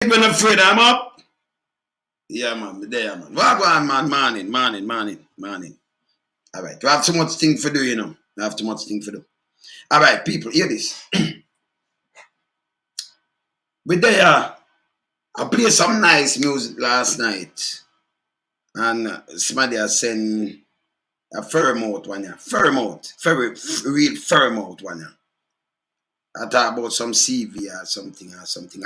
Even afraid I'm up. Yeah, man. There, man. Walk on, man. Morning. All right. You have too much thing for do, you know. You have too much thing for do. All right, people, hear this. We there. I played some nice music last night. And somebody has sent a furry mouth one, yeah. Furry mouth. Real furry mouth one, yeah. I talk about some CV or something.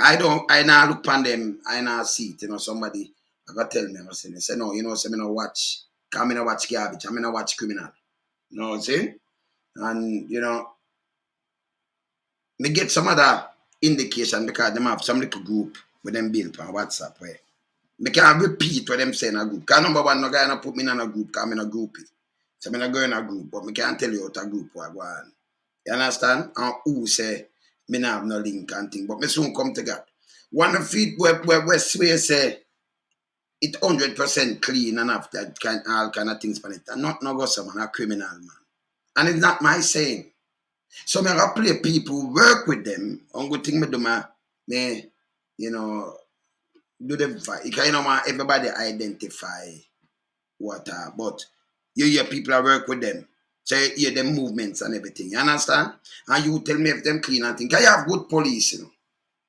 I now look on them, I now see it, you know, somebody I got tell me, I say, no, you know, say me no watch, cause me no watch garbage, I me no watch criminal. You know what I'm saying? And you know, me get some other indication because them have some little group with them built on WhatsApp where me can't repeat what them say in a group. Cause number one, no guy no put me in a group, cause I'm in a group it. So me no go in a group, but me can't tell you what a group what go on. You understand? And who say me not have no link and thing, but me soon come to God. One of it where swear say it 100% clean and after that all kind of things for it. And not no go someone a criminal man. And it's not my saying. So me I play people work with them. On good thing me do me, you know, do them fight. You can, you know, everybody identify what but you hear people I work with them. So you hear them movements and everything. You understand? And you tell me if them clean and think. I have good police, you know.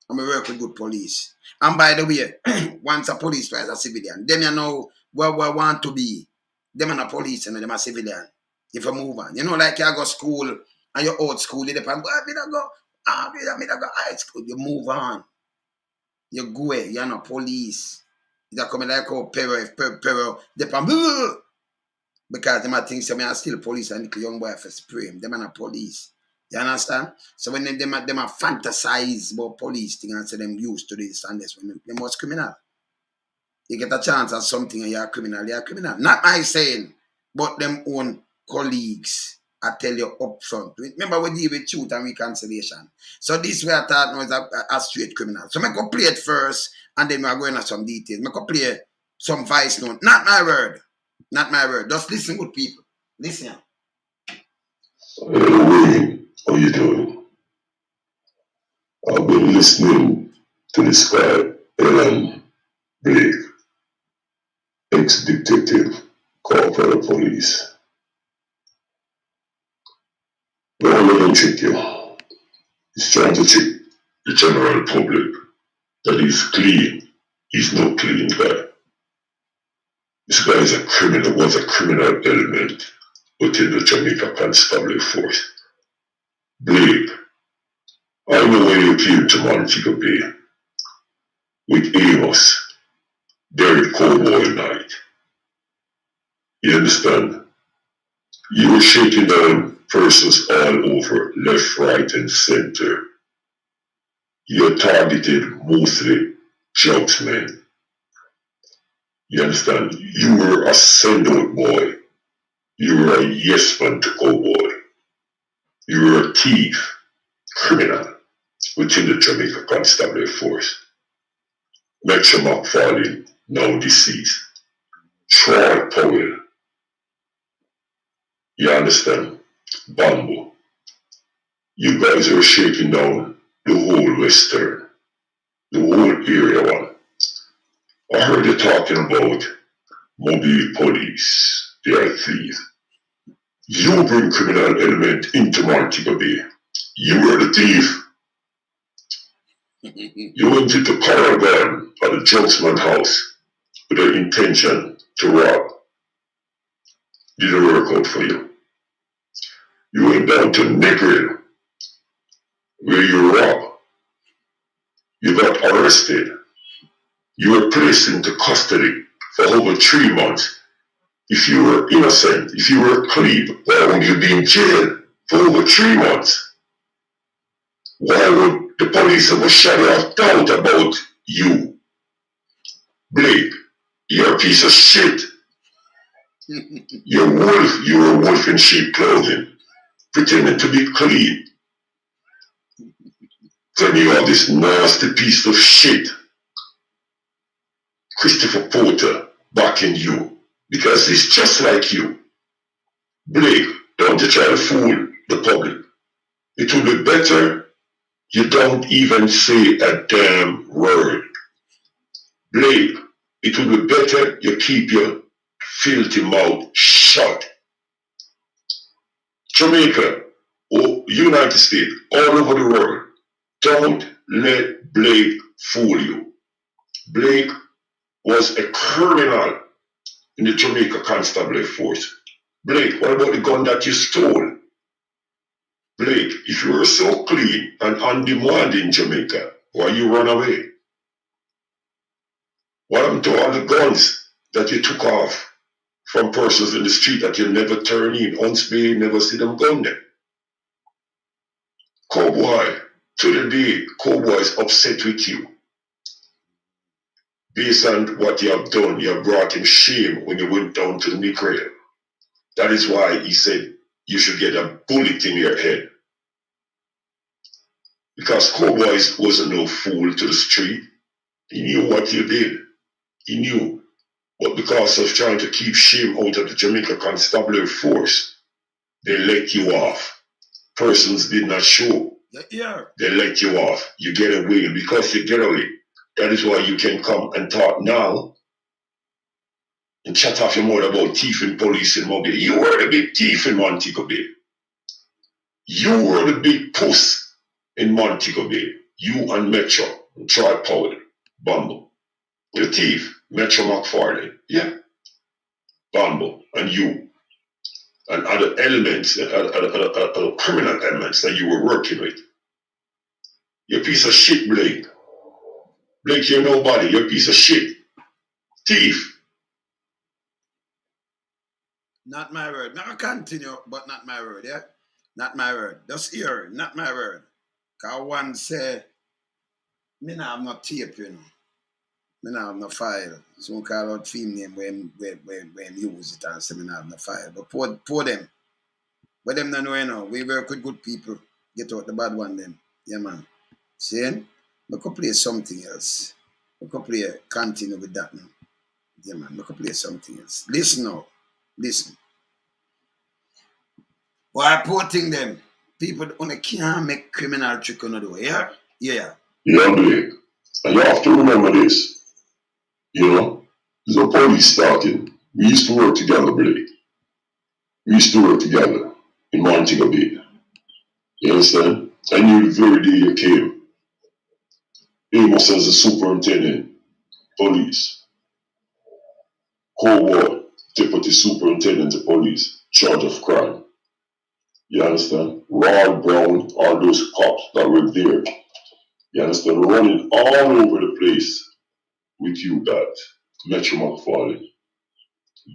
I'm work with good police. And by the way, once a police tries a civilian, them you know where we want to be. Them and a police and them a civilian. If you move on. You know, like you go school and you're old school, you depend, me da go, me da go high school. You move on. You go, you're not police. You're coming like oh pero depend because them a think say me are still police and the young boy for spray him. Them are not police. You understand? So when them a fantasize about police thing and say them used to this and this, when them was criminal. You get a chance at something and you're a criminal, you're a criminal. Not my saying, but them own colleagues. I tell you up front. Remember we deal with truth and reconciliation. So this way I thought now is a straight criminal. So I go play it first and then we're going into some details. I go play some voice note. Not my word. Not my word. Just listen good people. Listen. Wayne, how you doing? I've been listening to this guy, Alan Blake, ex-detective, called for the police. But I'm not gonna trick you. He's trying to trick the general public that he's clean. He's no clean guy. This guy is a criminal, was a criminal element within the Jamaica Constabulary Force. Blake, I know when you came to Montego Bay with Amos, Derek Cowboy Night. You understand? You were shaking down persons all over, left, right, and center. You targeted mostly drugs men. You understand? You were a send-out boy. You were a yes man to cowboy. You were a thief, criminal within the Jamaica Constabulary Force. Metro McFarlane, now deceased. Troy Powell. You understand? Bambo. You guys were shaking down the whole Western, the whole area one. I heard you talking about mobile police, they are thieves. You bring criminal element into Montego Bay. You were the thief. You went into Paragon at the Junksman house with the intention to rob. Didn't work out for you. You went down to Negril where you robbed. You got arrested. You were placed into custody for over 3 months. If you were innocent, if you were clean, why would you be in jail for over 3 months? Why would the police have a shadow of doubt about you? Blake, you're a piece of shit. You're wolf, you're a wolf in sheep clothing, pretending to be clean. Then you have this nasty piece of shit. Christopher Porter backing you because he's just like you. Blake, don't you try to fool the public. It will be better you don't even say a damn word. Blake, it would be better you keep your filthy mouth shut. Jamaica, or United States, all over the world, don't let Blake fool you. Blake was a criminal in the Jamaica Constabulary Force. Blake, what about the gun that you stole? Blake, if you were so clean and on demand in Jamaica, why you run away? What happened to all the guns that you took off from persons in the street that you never turn in? Unspace, never see them gun them. Cowboy, to the day, Cowboy is upset with you. Based on what you have done, you have brought him shame when you went down to the Nickel. That is why he said you should get a bullet in your head. Because Cowboy wasn't no fool to the street. He knew what you did. He knew. But because of trying to keep shame out of the Jamaica Constabulary Force, they let you off. Persons did not show. Yeah. They let you off. You get away. And because you get away, that is why you can come and talk now and chat off your mouth about thief and police in Mobile. You were the big thief in Montego Bay. You were the big puss in Montego Bay. You and Metro, and Troy Powell, Bumble. The thief, Metro McFarlane. Yeah. Bumble. And you. And other elements, other criminal elements that you were working with. You piece of shit, Blake. Blake, you're nobody. You're a piece of shit. Thief. Not my word. Now continue, but not my word, yeah? Not my word. Just hear, not my word. Cause one say, me nah have no tape, you know. Me nah have no file. Someone call out film name when use it and say me nah have no file. But pour them. But them not know, you know. We work with good people. Get out the bad one them. Yeah, man. See? We could play something else. We could play, continue with that now. Yeah, man. We could play something else. Listen now. Listen. Why porting them? People only can't make criminal trick on the door, yeah? Yeah. Yeah, Blake. And you have to remember this. You know, there's a police starting. We used to work together, Blake. We used to work together in Montego Bay. You understand? I knew the very day you came. Amos as the superintendent, police. Cowboy, deputy superintendent of police, charge of crime. You understand? Rod Brown, all those cops that were there. You understand? Running all over the place with you guys. Metro McFarlane,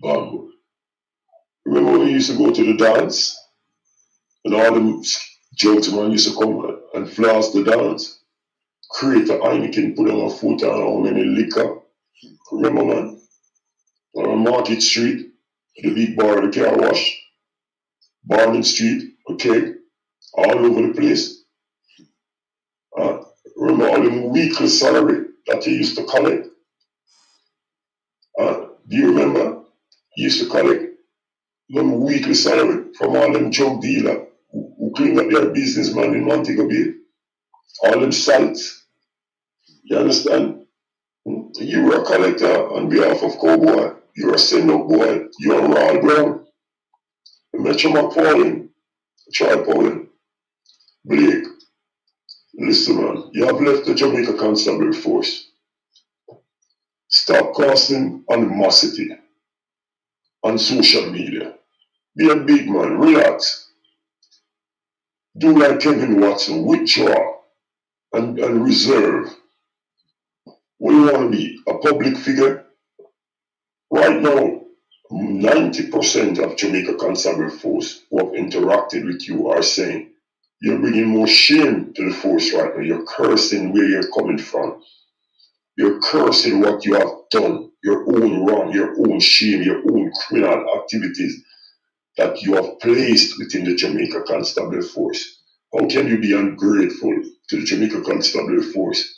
Bamboo. Remember when we used to go to the dance? And all them gentlemen used to come and floss the dance. Create a Heineken, put on a foot on how many liquor. Remember, man? On Market Street, the big bar, the car wash. Barnum Street, okay? All over the place. Remember all them weekly salary that you used to collect? Do you remember? You used to collect them weekly salary from all them drug dealers who clean up their businessman in Montego Bay. All them sites. You understand? You were a collector on behalf of Cowboy. You were a send-up boy. You were Raw Brown. Metro McFarlane. Troy Powell. Blake. Listen, man. You have left the Jamaica Constabulary Force. Stop causing animosity on social media. Be a big man. Relax. Do like Kevin Watson. Withdraw and reserve. What do you want to be? A public figure? Right now, 90% of Jamaica Constabulary Force who have interacted with you are saying you're bringing more shame to the force right now. You're cursing where you're coming from. You're cursing what you have done, your own wrong, your own shame, your own criminal activities that you have placed within the Jamaica Constabulary Force. How can you be ungrateful to the Jamaica Constabulary Force?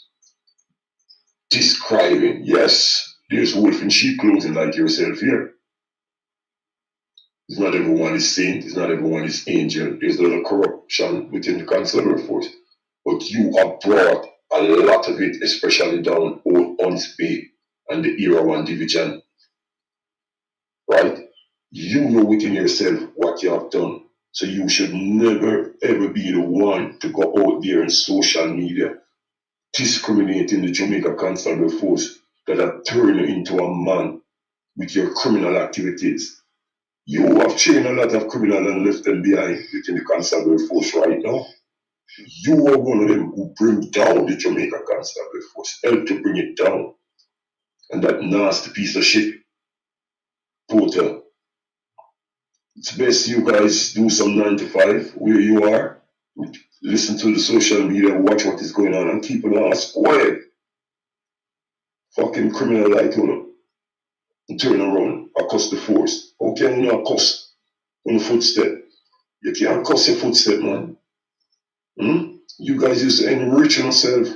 Describing, yes, there's wolf in sheep clothing like yourself here. It's not everyone is saint, it's not everyone is angel. There's a lot of corruption within the Constabulary Force. But you have brought a lot of it, especially down Old Ons Bay and the era one division, right? You know within yourself what you have done. So you should never ever be the one to go out there in social media discriminating the Jamaica Constable Force that have turned you into a man with your criminal activities. You have trained a lot of criminals and left them behind within the Constable Force right now. You are one of them who bring down the Jamaica Constable Force, help to bring it down. And that nasty piece of shit, Porter, it's best you guys do some 9 to 5 where you are. Listen to the social media, watch what is going on, and keep an eye quiet. Fucking criminal like you turn around, across the force. How can you not cuss on the footstep? You can't cuss your footstep, man. You guys used to enrich yourself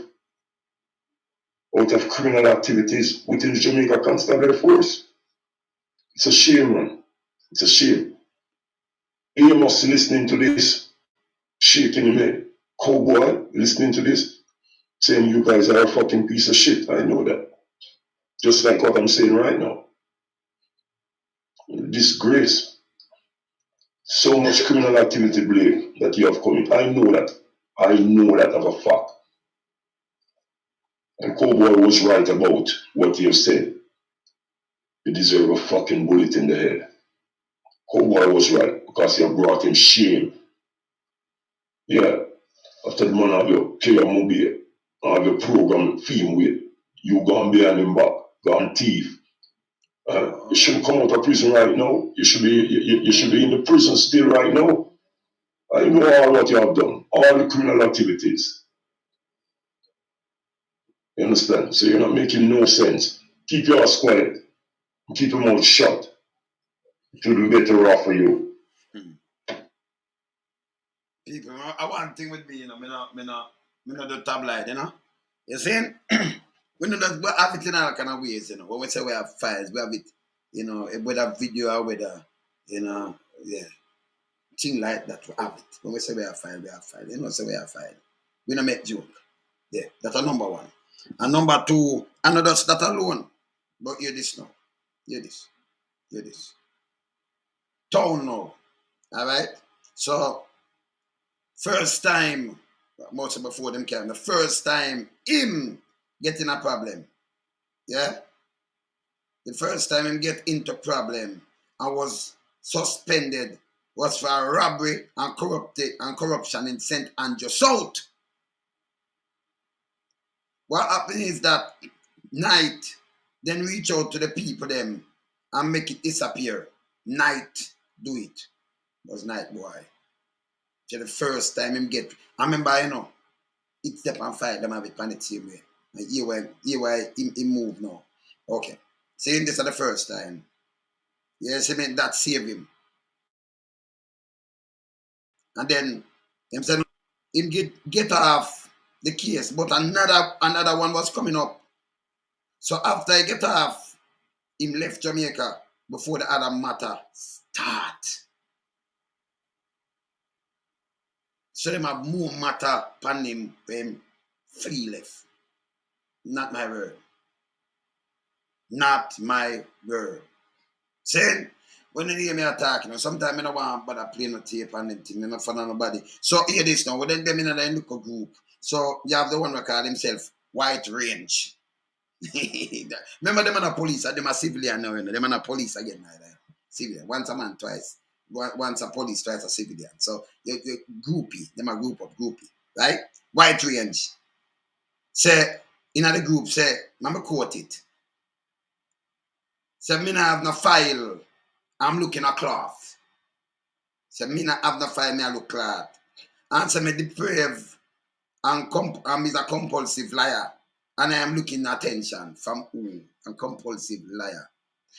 out of criminal activities within the Jamaica Constabulary Force. It's a shame, man. It's a shame. You must be listening to this, shaking your head. Cowboy, listening to this, saying you guys are a fucking piece of shit. I know that. Just like what I'm saying right now. Disgrace. So much criminal activity, Blake, that you have committed. I know that. I know that of a fact. And Cowboy was right about what you said. You deserve a fucking bullet in the head. Cowboy was right because you brought him shame. Yeah, after the man have your player mobile, have your program film with, you gone behind him back, gone thief. You shouldn't come out of prison right now. You should be in the prison still right now. I know all what you have done, all the criminal activities. You understand? So you're not making no sense. Keep your ass quiet. Keep your mouth shut. It will be better off for you. People, one thing with me, me not do tabloid, You see? We know that we have it in all kind of ways, When we say we have files, we have it, whether video or whether, yeah, thing like that, we have it. When we say we have file, we have file. Say we have file. We don't make joke. Yeah, that's a number one. And number two, and that's that alone. But hear this now. Hear this. Hear this. Town now. Alright? So, first time, most before them came, the first time him getting a problem. Yeah? The first time him get into problem and was suspended was for robbery and corruption in St. Andrew South. What happened is that night, then reach out to the people them and make it disappear. Night, do it. It was night boy. So the first time him get, I remember, it step and fight them have it on the same way. And here he move now. Okay. Saying this is the first time. Yes, I mean that save him. And then him said him get off the case, but another one was coming up. So after he get off, him left Jamaica before the other matter start. So them have more matter upon him when free left. Not my word. Not my word. Saying, when you hear me attacking, sometimes I don't want to bother play no tape and them thing, not for nobody. So hear this now, well, then them in a little group. So you have the one who call himself White Range. Remember them are police, them are civilian now, them are police again. Civilian. Once a man, twice. Once a police, twice a civilian. So you groupie, them are group of groupie. Right? White Range. Say, in the group, say, I'm quote it. Say, me not have no file. I'm looking at cloth. Say, me not have no file, me I look cloth. And say, me depraved and is a compulsive liar. And I am looking attention from who? A compulsive liar.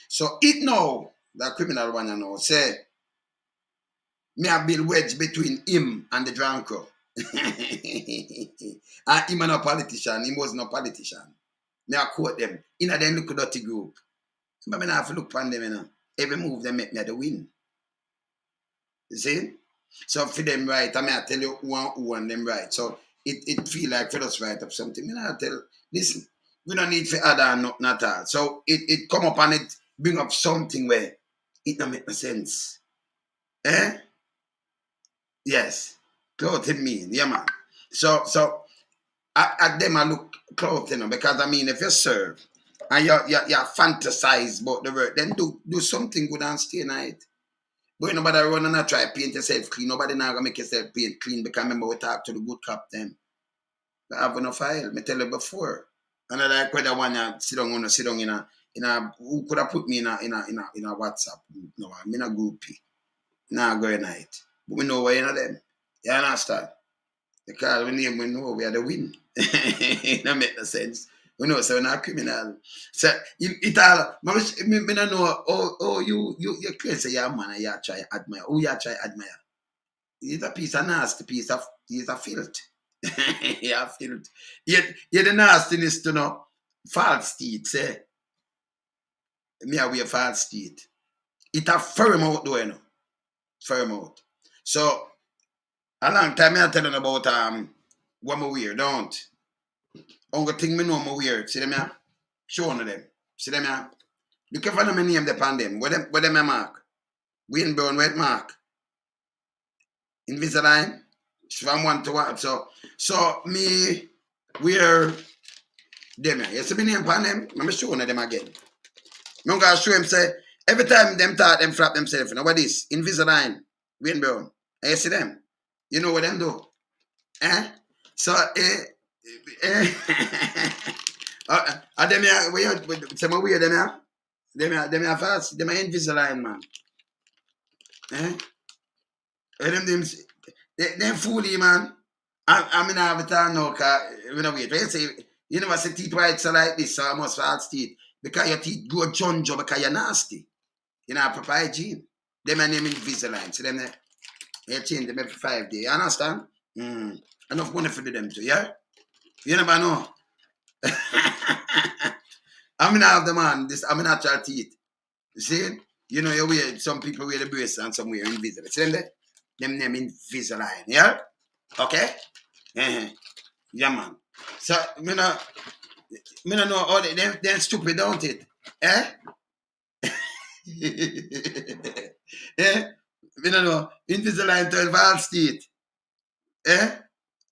So it now, the criminal one you know, say, me I build wedge between him and the drunkard. And him and a politician, he was no politician. Me I quote them. In a them look dirty group. But me I have to look upon them, Every move they make me the win. You see? So for them right, I mean I tell you who and them right. So it feel like for us write up something. I tell, listen, We don't need to add on nothing at all. So it come up and it bring up something where it don't make no sense. Eh? Yes. Clothing mean, yeah man. So at them I look clothing, because I mean if you serve and you fantasize about the work, then do something good and stay night. But nobody run and try paint yourself clean. Nobody now gonna make yourself paint clean, because remember we talk to the good cop them. I have no file, me tell you before. And I like whether one sit down in a who could have put me in a WhatsApp. No, I'm in a groupie. Now go night. But we know where you know them. You understand? Because we know we are the win. It don't make no sense. We know so we're not criminal. So it all me don't know you can't say you're a man and you try admire. Who you try admire? It's a piece of nasty piece of filth. Yeah, filth. Yet the nastiness to know false teeth, say. Me a wear false teeth. It a firm out though, you know. Firm out. So a long time I telling about what I wear, don't. Only thing me know I wear. See them here? Show one of them. See them here? Look at my name upon them. Where them I mark? Wayne Brown, where it mark? Invisalign. From 1 to 1. So me wear them here. You see my name upon them? I'm show one of them again. I'm gonna show him say every time them thought them flap themselves. You know what this? Invisalign. Wayne Brown. And you see them? You know what them do? Eh? So them here, some weird them here. Them here fast. Them are Invisalign, man. Eh? Them fooly, man. I mean, I have a time now, because, you know, wait. When you say, you never see teeth white so like this, so I must false teeth. Because your teeth grow junjo because you're nasty. You know, proper hygiene. Them are named Invisalign. So them there. You change them every 5 days. You understand? Enough money for them too, yeah? You never know. I mean, I have the man, I'm natural teeth. You see? You know, you wear, some people wear the brace and some wear Invisalign. See them there? Them name Invisalign, yeah? Okay? Yeah, man. So, me no know all them stupid, don't it? Eh? Eh? Me no know. Invisalign 12 false teeth. Eh?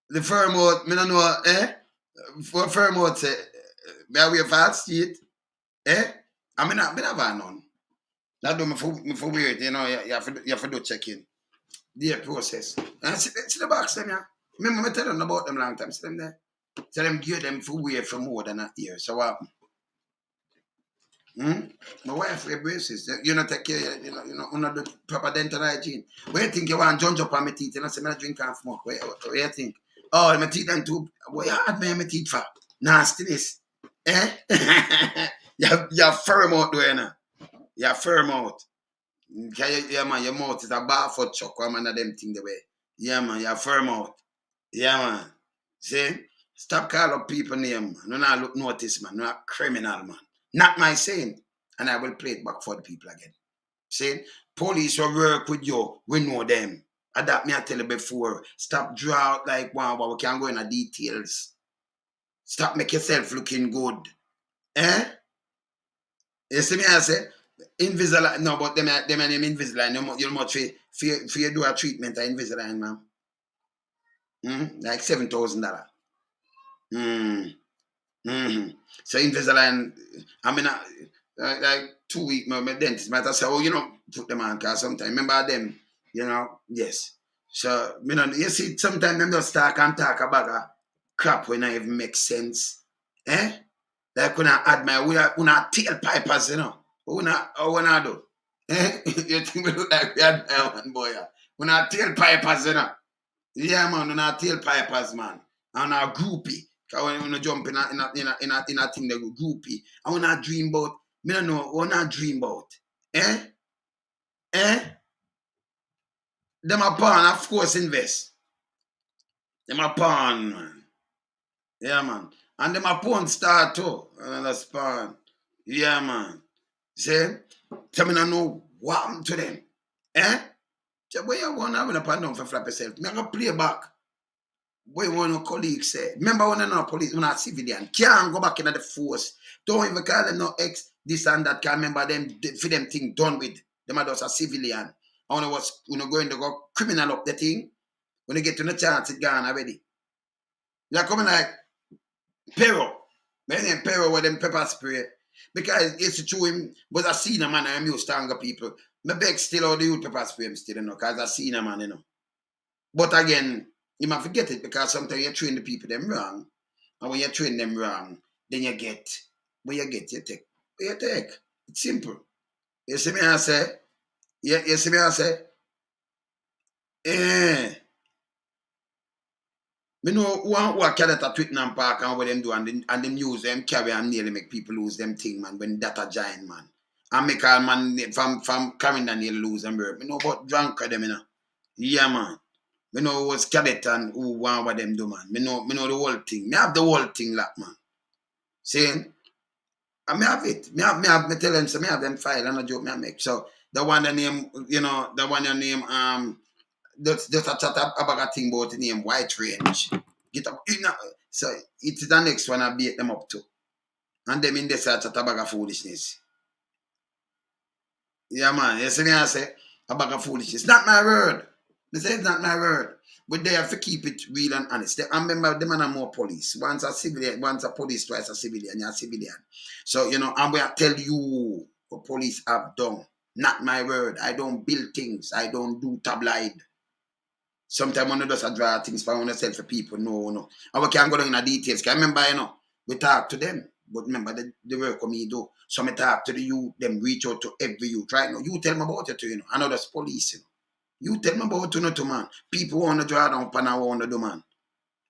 The firm out, me no know, eh? For firm out say, me a wear false teeth. Eh? I mean, I have none. That do me for weird, you know, you have to do check-in. The process. And see the box them, yeah. Remember me tell them about them long time. See them there? So them give them for wear for more than a year. So what happen? My wife wear braces. You know, take care, you know, the proper dental hygiene. Where you think you want to jump on my teeth? You know, say, I drink and smoke. Where you think? Oh, my teeth them too. What you had my teeth for? Nastiness. Eh? You're firm out there, you know. You're firm out. Yeah, man, your mouth is a bar for chuck. One man of them thing the way. Yeah, man, you're firm out. Yeah, man. See? Stop calling up people name, man. No, not look notice, man. Not criminal, man. Not my saying. And I will play it back for the people again. See? Police will work with you. We know them. That me I tell you before. Stop draw out like one, but we can't go into details. Stop make yourself looking good. Eh? You see me I say? Invisalign, no, but them name Invisalign. You much for you do a treatment of Invisalign, man. Like $7,000. So Invisalign, I mean, like 2 weeks, my dentist might have said, oh, you know, put them on, because sometimes, remember them, you know, yes. So, you see, sometimes them just talk about a crap when it even makes sense. Eh? Like when I admire, when I tailpipers, you know. When I do. Eh? You think we look like we admire one boy? Yeah? When I tailpipers, you know. Yeah, man, when I tailpipers, man. And I groupie. Because when I jump in a thing, they go groupie. And when I dream about, me don't know what I dream about. Eh? Eh? Them a pawn, of course, invest. Them a pawn, man. Yeah, man. And them a pawn star too. Another spawn. Yeah, man. See? Tell me I know what happened to them. Eh? So where you want to have a pan down for flap yourself? Me I go play back. Boy, one of colleagues said, remember when no police, when a civilian, can't go back into the force. Don't even call them no ex, this and that. Can't remember them, for them thing done with. Them are just a civilian. I want to was, going to go criminal up the thing. When you get to the chance, it gone already. You're coming like Pero. My name Pero with them pepper spray. Because it's true him was a senior man and I'm used to stronger people. My beg still all the youth pepper spray him still, because a senior man, But again, you might forget it because sometimes you train the people them wrong. And when you train them wrong, then you get, when you get, you take. You take. It's simple. You see me I say? You see me I say? Eh. Me know what carry that Twickenham and Park and what them do and them use them carry and nearly make people lose them thing, man, when that a giant man. And make all man from carrying and nearly lose them bird. Me know about drunk them, Yeah, man. Me know who was cadet and who want what them do, man. Me know the whole thing. Me have the whole thing, like, man. Saying, I me have it. Me tell them, so me have them file and a joke me I make. So the one the name, the one your name, just a chat about a thing about the name White Range. Get up, so it's the next one I beat them up to. And them in this chat about a foolishness. Yeah, man. You see me I say about a foolishness. Not my word. They say it's not my word. But they have to keep it real and honest. I remember them are more police. Once a civilian, once a police, twice a civilian, you're a civilian. So, I'm going to tell you what police have done. Not my word. I don't build things. I don't do tabloid. Sometimes when I just draw things for myself for people. No. And we can't go down in the details. Because I remember, we talk to them. But remember the work of me do. So I talk to the youth, them reach out to every youth. Right now, you tell me about it, I know that's police, You tell me about it, man. People want to draw down pan and want to do, man.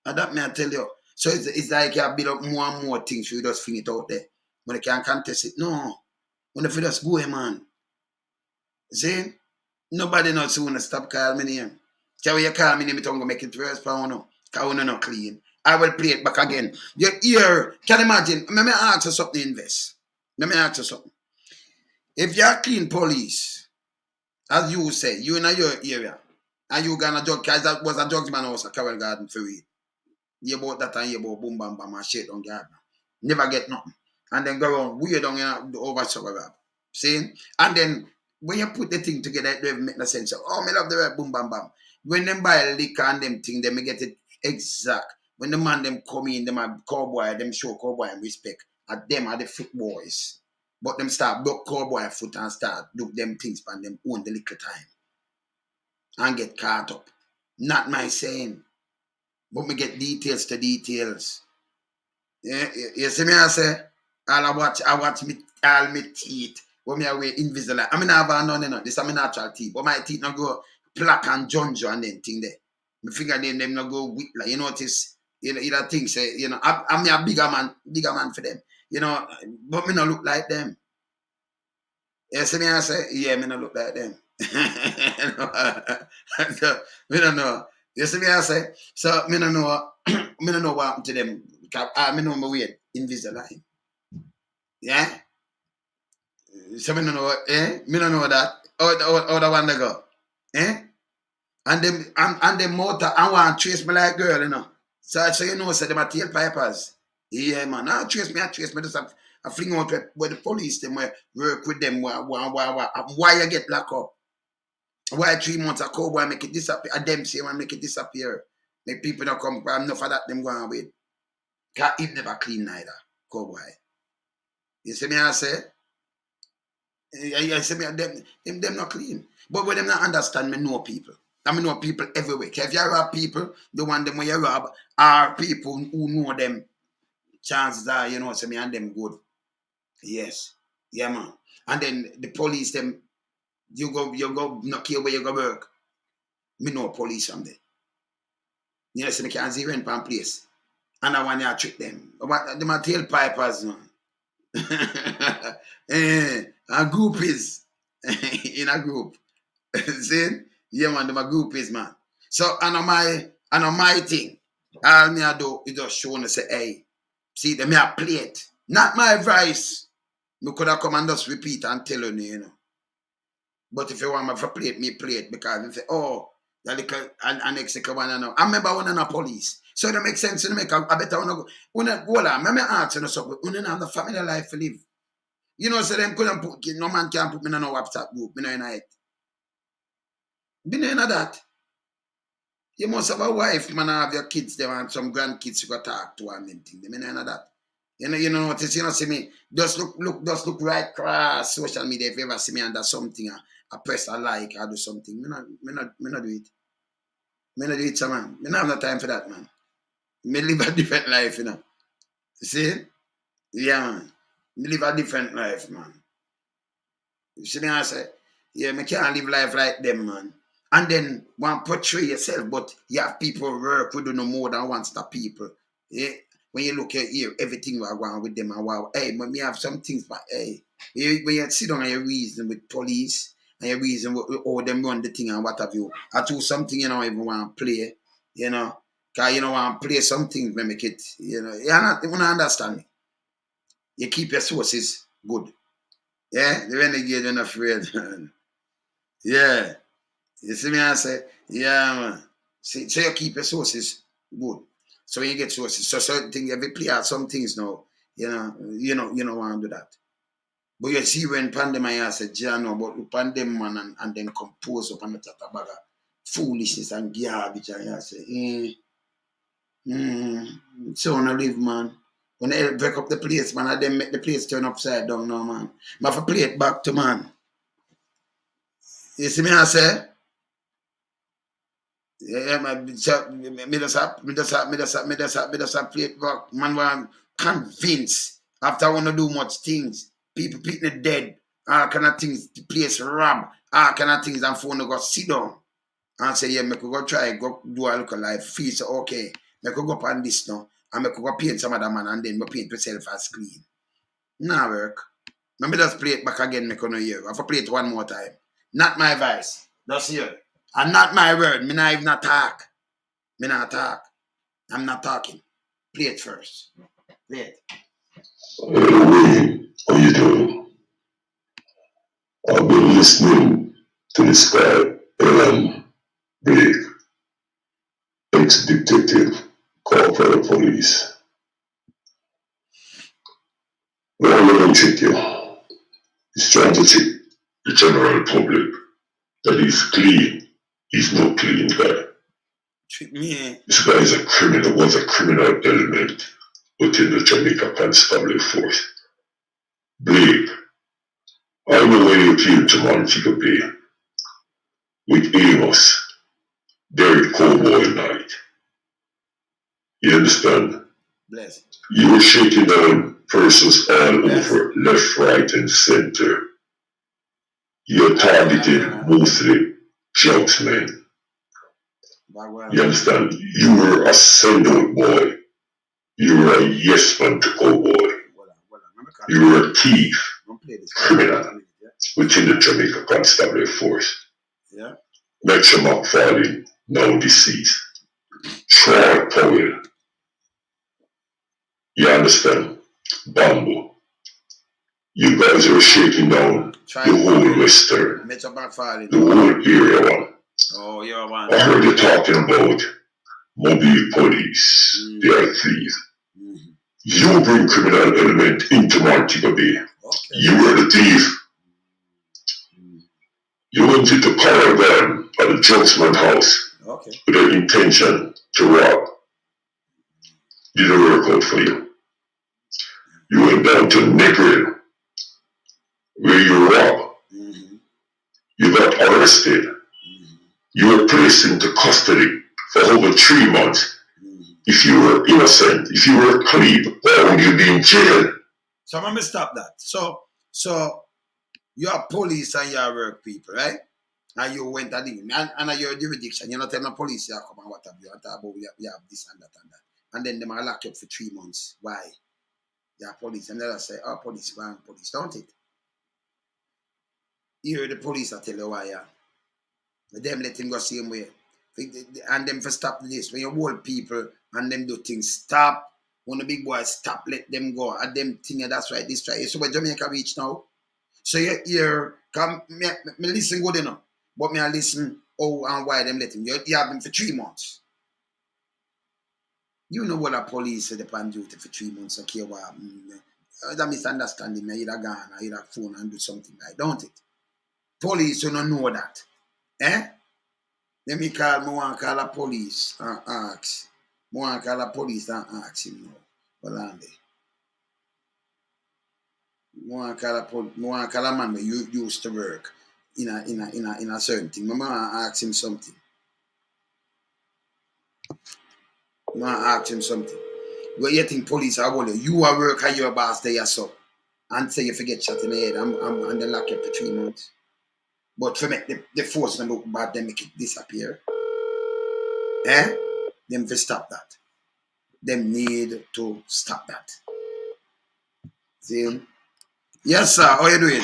And that may I tell you. So it's like you build up more and more things, so you just fling it out there. When you can't contest it, no. When you just go, man. See? Nobody knows who want to stop calling me name. So when you call me name, don't go make it worse for you, because you not clean. I will play it back again. Your ear, can you imagine? Let me ask you something, Invest. Let me ask you something. If you're clean police, as you say, you in your area, and you gonna judge, because that was a judgment house at Carroll Garden Furry. You about that and you about boom bam bam and shit on garden. Never get nothing. And then go around weird on over suburb. See? And then when you put the thing together, it don't make no sense. Oh, me love the word boom bam bam. When them buy liquor and them thing, they may get it exact. When the man them come in, them are cowboy, them show cowboy and respect. At them are the foot boys. But them start block cowboy foot and start do them things and them own the little time. And get caught up. Not my saying. But me get details to details. Yeah, you see me I say, I watch me all my teeth. When me away Invisalign. I mean I have none, this is my natural teeth. But my teeth not go plaque and junjo and then thing there. My fingernail them not go weak like notice. That thing say, I'm a bigger man for them. But me not look like them. You see me I say, yeah, me not look like them. So, me don't know. You see me I say, so me don't know me don't know what happened to them. Me know my way Invisalign. Yeah? So me don't know me don't know that. How the one they go. Eh? And them motor I want to trace me like girl, So say them are tailpipers. Yeah, man. I trace me just I fling out where the police them work with them why you get locked up. Why 3 months a cowboy make it disappear? And them say man make it disappear. Make people not come enough of that them go away. Cause it never clean neither, cowboy. You see me I say? You see me them not clean. But when them not understand, me know people. I mean know people everywhere. If you rob people, the one them when you rob are people who know them. Chances are, say me and them good. Yes. Yeah, man. And then the police them, you go not care where you go work. Me know police from there. See me can't see rent from place. And I want to trick them. But them are tailpipers, man. A group is in a group. See? Yeah, man, them a group is, man. So, and on my thing, all me I do is just show and say, hey, see, them me a play it. Not my advice. Me could have come and just repeat and tell you, But if you want me to play it, me play it. Because if you say, oh, the little, and next one, I remember one of the police. So it makes sense to make a better one. Hold on, let me ask you something. You don't have the family life to live. You know, so them couldn't put, no man can put me in no WhatsApp group. Me no in it. Me no in that. You must have a wife, man, have your kids, they want some grandkids you got talk to and them thing. Me no in that. You know what you know, see me. Just look right across social media. If you ever see me under something, I press a like, I do something. Me not do it. Me not do it, so man. Me not have no time for that, man. Me live a different life, you know. You see? Yeah, man. Me live a different life, man. You see me, I say, yeah, me can't live life like them, man. And then one portray yourself, but you have people work with you no more than one stop people. Yeah. When you look at here, everything we are going with them and wow, hey, but me have some things, but hey, when you sit down and you reason with police and you reason with all them run the thing and what have you, I do something you don't even want to play, you know. Cause you don't want to play something to make it, you know. You're not even understand me. You keep your sources good. Yeah, the renegade and afraid, man. Yeah. You see me I say, yeah, man. See, so you keep your sources good. So when you get sources, so certain things, every play out some things now, you don't want to do that. But you see when pandemic I said, yeah, no, but look pandemic man and then compose up on the chat about foolishness and garbage and you say, so wanna live, man. When they break up the place, man, and then make the place turn upside down now, man. But if I play it back to man. You see me I say? Yeah, man, me just have play it back. Man, want convinced after I want to do much things. People dead, all kind of things, the place rob, all kind of things, and phone go sit down and say, yeah, me could go try, go do a look of life, feel so okay. Me could go up on this now, and me could go paint some other man, and then me paint myself as clean. Nah, work. Let me just play it back again, me could no hear. I have to play it one more time. Not my voice. Just hear. And not my word. Me not even talk. Me not talk. I'm not talking. Play it first. Play it. Hey, Wayne, how you doing? I've been listening to this guy, Blake, ex-detective, called for the police. Well, let him check you. He's trying to check the general public that he's clean. He's no clean guy. Treat me. This guy is a criminal, was a criminal element within the Jamaica Constabulary Force. Blake, I know when you came to Montego Bay with Amos, Derek Cowboy Night. You understand? Bless. You were shaking down persons all Bless. over, left, right, and center. You're targeted mostly drugs men. You understand? You were a send-out boy. You were a yes man to cowboy. You were a thief, criminal within the Jamaica Constabulary Force. Yeah. Metro McFarlane, now deceased. Troy Powell. You understand? Bambo. You guys are shaking down the whole Western, the whole area one. Oh, you're one. I heard you talking about mobile police. They are thieves. You bring criminal element into Montego Bay. Okay. You were the thief. You went into caravan at the Johnson house with an intention to rob. Didn't work out for you. You went down to Negril where you robbed. You got arrested. You were placed into custody for over 3 months. If you were innocent, if you were clean, why would you be in jail? So let me stop that. So you are police and you are work people, right? And you went at the and your jurisdiction. You're not telling the police you come and what have you and talk about you have this and that and that. And then they might lock you up for 3 months. Why? You are police. And they'll say, oh, police, wrong police, don't it? You hear the police I tell you why, yeah. But them let him go same way. And them for stop this. When you hold people and them do things, stop. When the big boys stop, let them go. And them think that's right, this right. So where Jamaica reach now. So you come me listen good enough. But me I listen and why them let him. You have him for 3 months. You know what a police said upon duty for 3 months, okay, what that misunderstanding, me either gone or either phone and do something like, don't it? Police, you don't know that. Eh? Let me want to call the police and ask. I want to call the police and ask him now. Hold on there. I want to call a man where you used to work in a certain thing. I want to ask him something. I want to ask him something. Where you think police are holding you are work at your boss there, so and say you forget shot in the head and they lock you up for 3 months. But for make the force them look bad, they make it disappear. Eh? Them to stop that. Them need to stop that. See? Yes, sir. How you doing?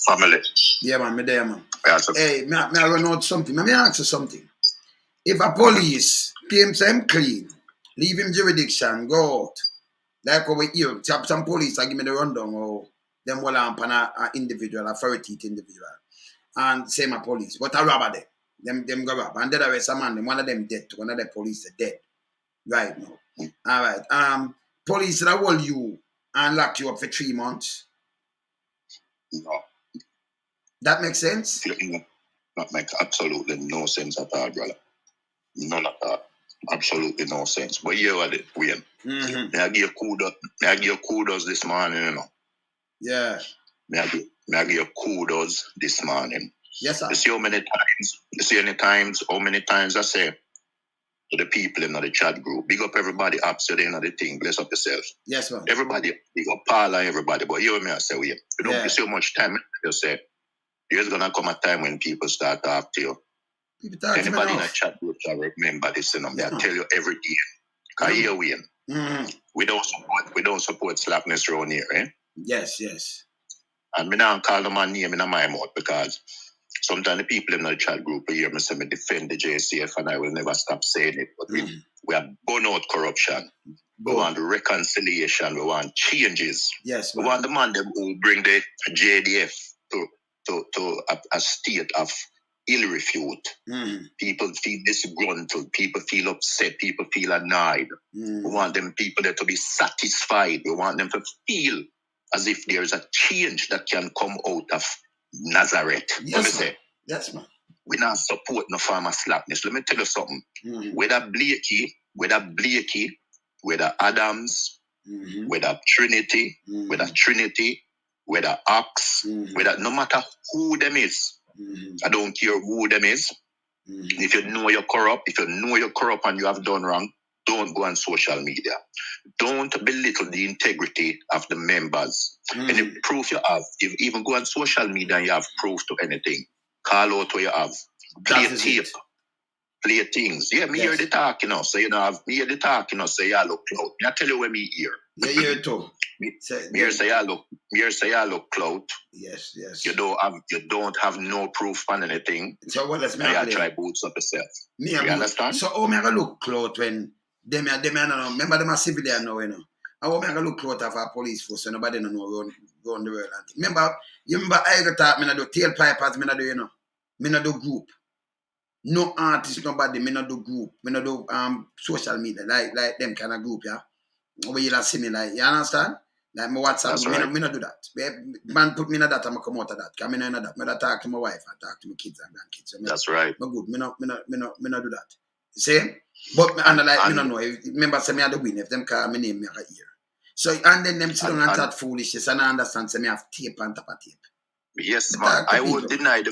Family. Yeah, man. Me there, man. Yes, Hey, me run out something. Let me ask you something. If a police claims him clean, leave him jurisdiction, go out. Like over here, some police I give me the rundown or them will on an individual, a furry teeth individual. And say my police. But I robber them. Them go rob. And then the rest of man, one of them dead. One of the police are dead. Right now. All right. Police that hold you and lock you up for 3 months. No. That makes sense? That makes absolutely no sense at all, brother. None of that. Absolutely no sense. But you are the Wayne. Mm-hmm. I give you kudos this morning, you know. Yeah. I give you kudos this morning. Yes, sir. You see how many times I say to the people in the chat group, big up everybody, absolutely in the thing, bless up yourself. Yes, man. Everybody, big up Paula, everybody. But you hear me, I say, you don't see how much time you say. There's gonna come a time when people start to talk to you. Anybody in a chat group shall remember this, you know. I tell you every day. Cause here we we don't support slackness around here, eh? Yes, yes. And me now call them my name in my mouth because sometimes the people in the chat group hear me say me defend the JCF and I will never stop saying it. But we are burn out corruption. We want reconciliation. We want changes. Yes, we want the man that will bring the JDF to a state of ill refute. People feel disgruntled. People feel upset. People feel annoyed. We want them people there to be satisfied. We want them to feel as if there is a change that can come out of Nazareth. Yes, man. Yes, man. We not support no farmer slackness. Let me tell you something. Whether Blakey, whether Adams, whether Trinity, whether Ox, whether no matter who them is, I don't care who them is. If you know you're corrupt, and you have done wrong, don't go on social media. Don't belittle the integrity of the members. Any proof you have, if even go on social media and you have proof to anything, call out what you have. Play tape. Play things. Yeah, me hear the talk, you know. So you know, me hear the talk, you know. Say you look clout. Me I tell you where me hear. Yeah, hear too. Me hear say you look clout. Yes, yes. You don't have no proof on anything. So what does me you try boots up yourself. Me you understand? So how me I look clout when them no remember them are civilian now, you know. How me I look clout of a police force so nobody no know run the world. Remember I got talk me no do tailpipers, me no do, you know. Me no do group. No artist, nobody, me not do group, me not do social media, like them kind of group, yeah. Where you see me like, you understand? Like my WhatsApp, me not do that. Man put me in that, I'm come out of that. Cause me not that. Me not talk to my wife, I talk to my kids and grandkids. So that's right. Me good. Me not do that. See? But me and like me not know. Remember say me had the win. If them call me name me a ear. So and then them sit down and chat foolishness and I understand say me have tape on top of tape. Yes, man. I won't deny the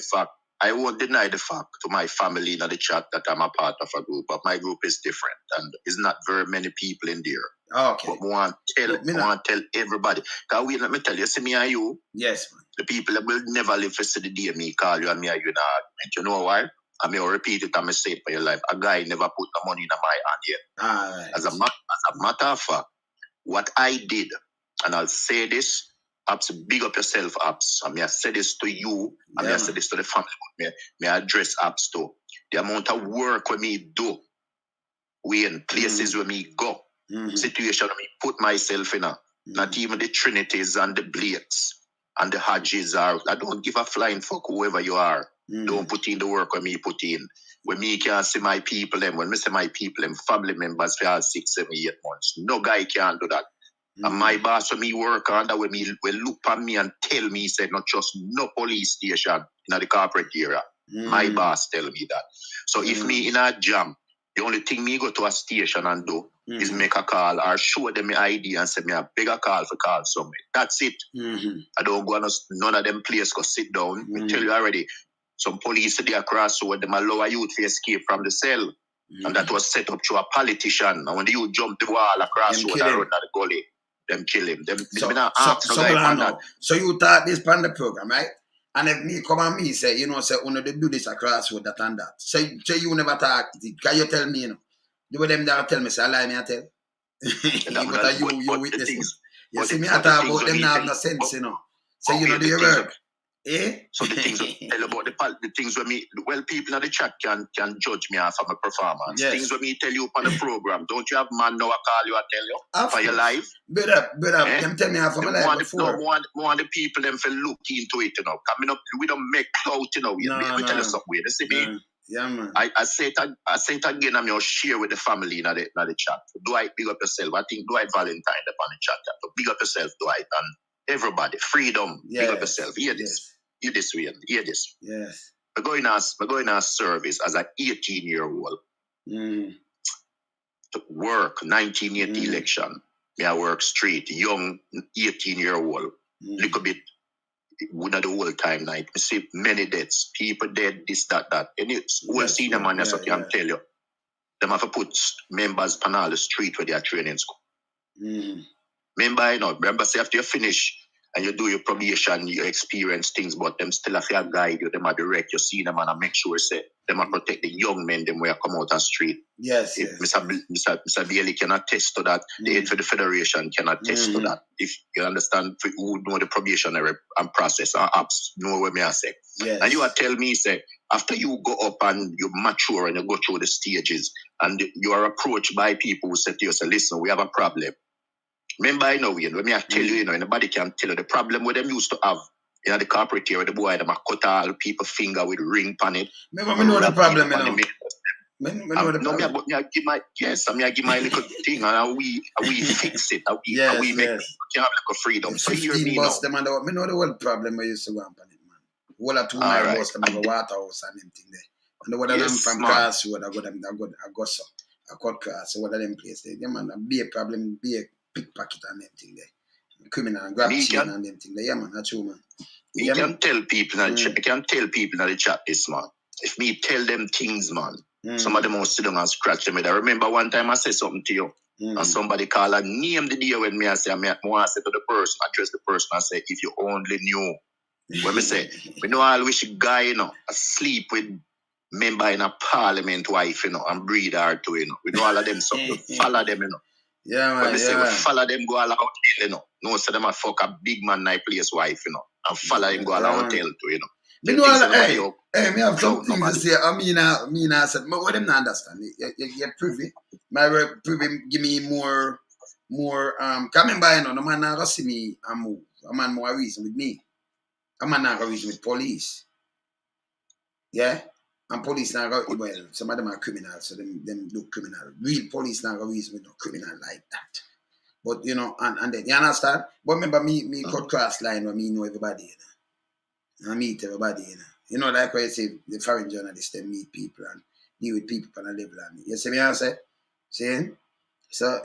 fact to my family in the chat that I'm a part of a group, but my group is different and there's not very many people in there. Okay. But I want to tell everybody. Because let me tell you, see me and you. Yes, man. The people that will never live to see the day me call you and me and you in an argument. You know why? I may repeat it and I say it for your life. A guy never put the money in my hand yet. Right. As a matter of fact, what I did, and I'll say this, Apps, big up yourself, Apps. I mean, I say this to you, and I say this to the family. May I address Apps too. The amount of work when me do, we in places where me go, situation where me put myself in, not even the Trinities and the Blakes and the Hodges are. I don't give a flying fuck whoever you are. Don't put in the work when me put in. when me can't see my people, them, when me see my people, them family members for all 6, 7, 8 months, no guy can do that. And my boss, when me work under, when me will look at me and tell me, said, not just no police station in the corporate area. My boss tell me that. So if me in a jam, the only thing me go to a station and do is make a call or show them my ID and say me a bigger call for call somebody. That's it. I don't go on none of them place go sit down. Me tell you already, some police there across so them allow a youth to escape from the cell. And that was set up to a politician. And when the youth jump the wall across the road and run the gully, them kill him. Them So you thought this on the program, right? And if me come and me say, you know, say, they do this across with that and that. So you never talk. Can you tell me, you know? The way them that tell me, say, I lie me, I tell. But you witness things. You see me, I talk about them now have no sense, you know. So you know, do your work. So the things tell about the things where me, well, people in the chat can judge me off of my performance. Yes. Things where me tell you on the program. Don't you have man now I call you, I tell you? For your life? Better, them tell me off of my life before. More the people them for look into it, you know. Coming up, we don't make clout, you know. We tell you something weird. You see me? Yeah, man. I say it again, I'm your share with the family in the chat. Dwight, big up yourself. I think Dwight Valentine upon the chat. So big up yourself, Dwight, and everybody. Freedom. Yes. Big up yourself. Hear this. Hear this, Wayne. Hear this. Yes. We're going to service as an 18-year-old. To work 1980 election. Me I work street, young 18-year-old. Little bit not the whole time night. Me see many deaths. People dead, this, that. And it's whole senior man so can tell you. Them have to put members on all the street where they are training school. Remember, say after you finish and you do your probation, you experience things, but them still have to guide you, them are direct, you see them and make sure say them are protect the young men, them where come out on street. Yes. Mr. Bailey can attest to that. The head for the federation can attest to that. If you understand who know the probationary and process and apps, know what me I say. Yes. And you are tell me, say, after you go up and you mature and you go through the stages and you are approached by people who say to you, say, listen, we have a problem. Remember, I know, when me I tell you, nobody can tell you the problem what them used to have. The corporate area, the boy, them a cut all people finger with ring pan it. Remember, me know the problem, you know. I give my little thing and we fix it. We make can have like a freedom. So hear me now. Them and me know the whole problem I used to go on it, man. Whole of 2 mile bus them have a water house and them thing there. And the one of them from Crossroad, I go so. I cut class, so what of them place there. Yeah, man, be a problem, be a pickpocket and them thing there. Criminal grab chain and them thing there. Yeah, man, that's true, man. I can tell people in the chat this, man. If me tell them things, man, some of them will sit down and scratch them. I remember one time I said something to you, and somebody called and name the day when me I say, I say to the person, address the person, I say, if you only knew. When me say, we know I wish a guy, asleep with member in a parliament wife, and breed her too, We know all of them, so we follow them, Yeah, man. When we say we follow them, go all out, No, so them a fuck a big man night place wife, and follow him go all hotel too, Me know me have some things to say. I mean, I said, what them not understand? You privy. My privy give me more, coming by, no man not gonna see me and move. A man more reason with me. A man not gonna reason with police. Yeah? And police not gonna, well, some of them are criminals, so them do criminal. Real police not gonna reason with no criminal like that. But, and then, you understand? But remember, me cut cross line where me know everybody, I meet everybody, like what you say, the foreign journalists, they meet people and deal with people on a level. And you see me, I say? See? So,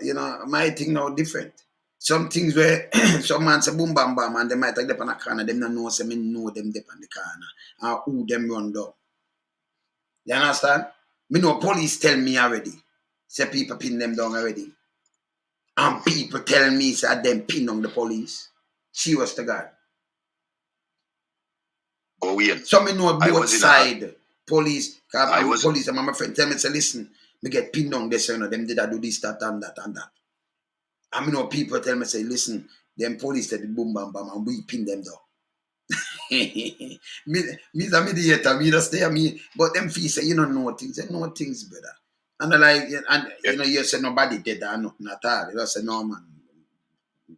my thing now different. Some things where some man say boom, bam, bam, and they might take them on a corner, them don't know, say me know them dip on the corner, and who them run down. You understand? Me know police tell me already. Say people pin them down already. And people tell me, say them pin on the police. Serious to God. Oh, yeah. So me know both side. Police, police, and my friend tell me, say, listen, me get pinned on this, them did I do this, that, and that, and that. And me know people tell me, say, listen, them police said boom, bam, bam, and we pin them down. me the mediator, me just stay me, but them feel say, know things, they know things, brother. And you say nobody did that, nothing at all. You just say, no, man.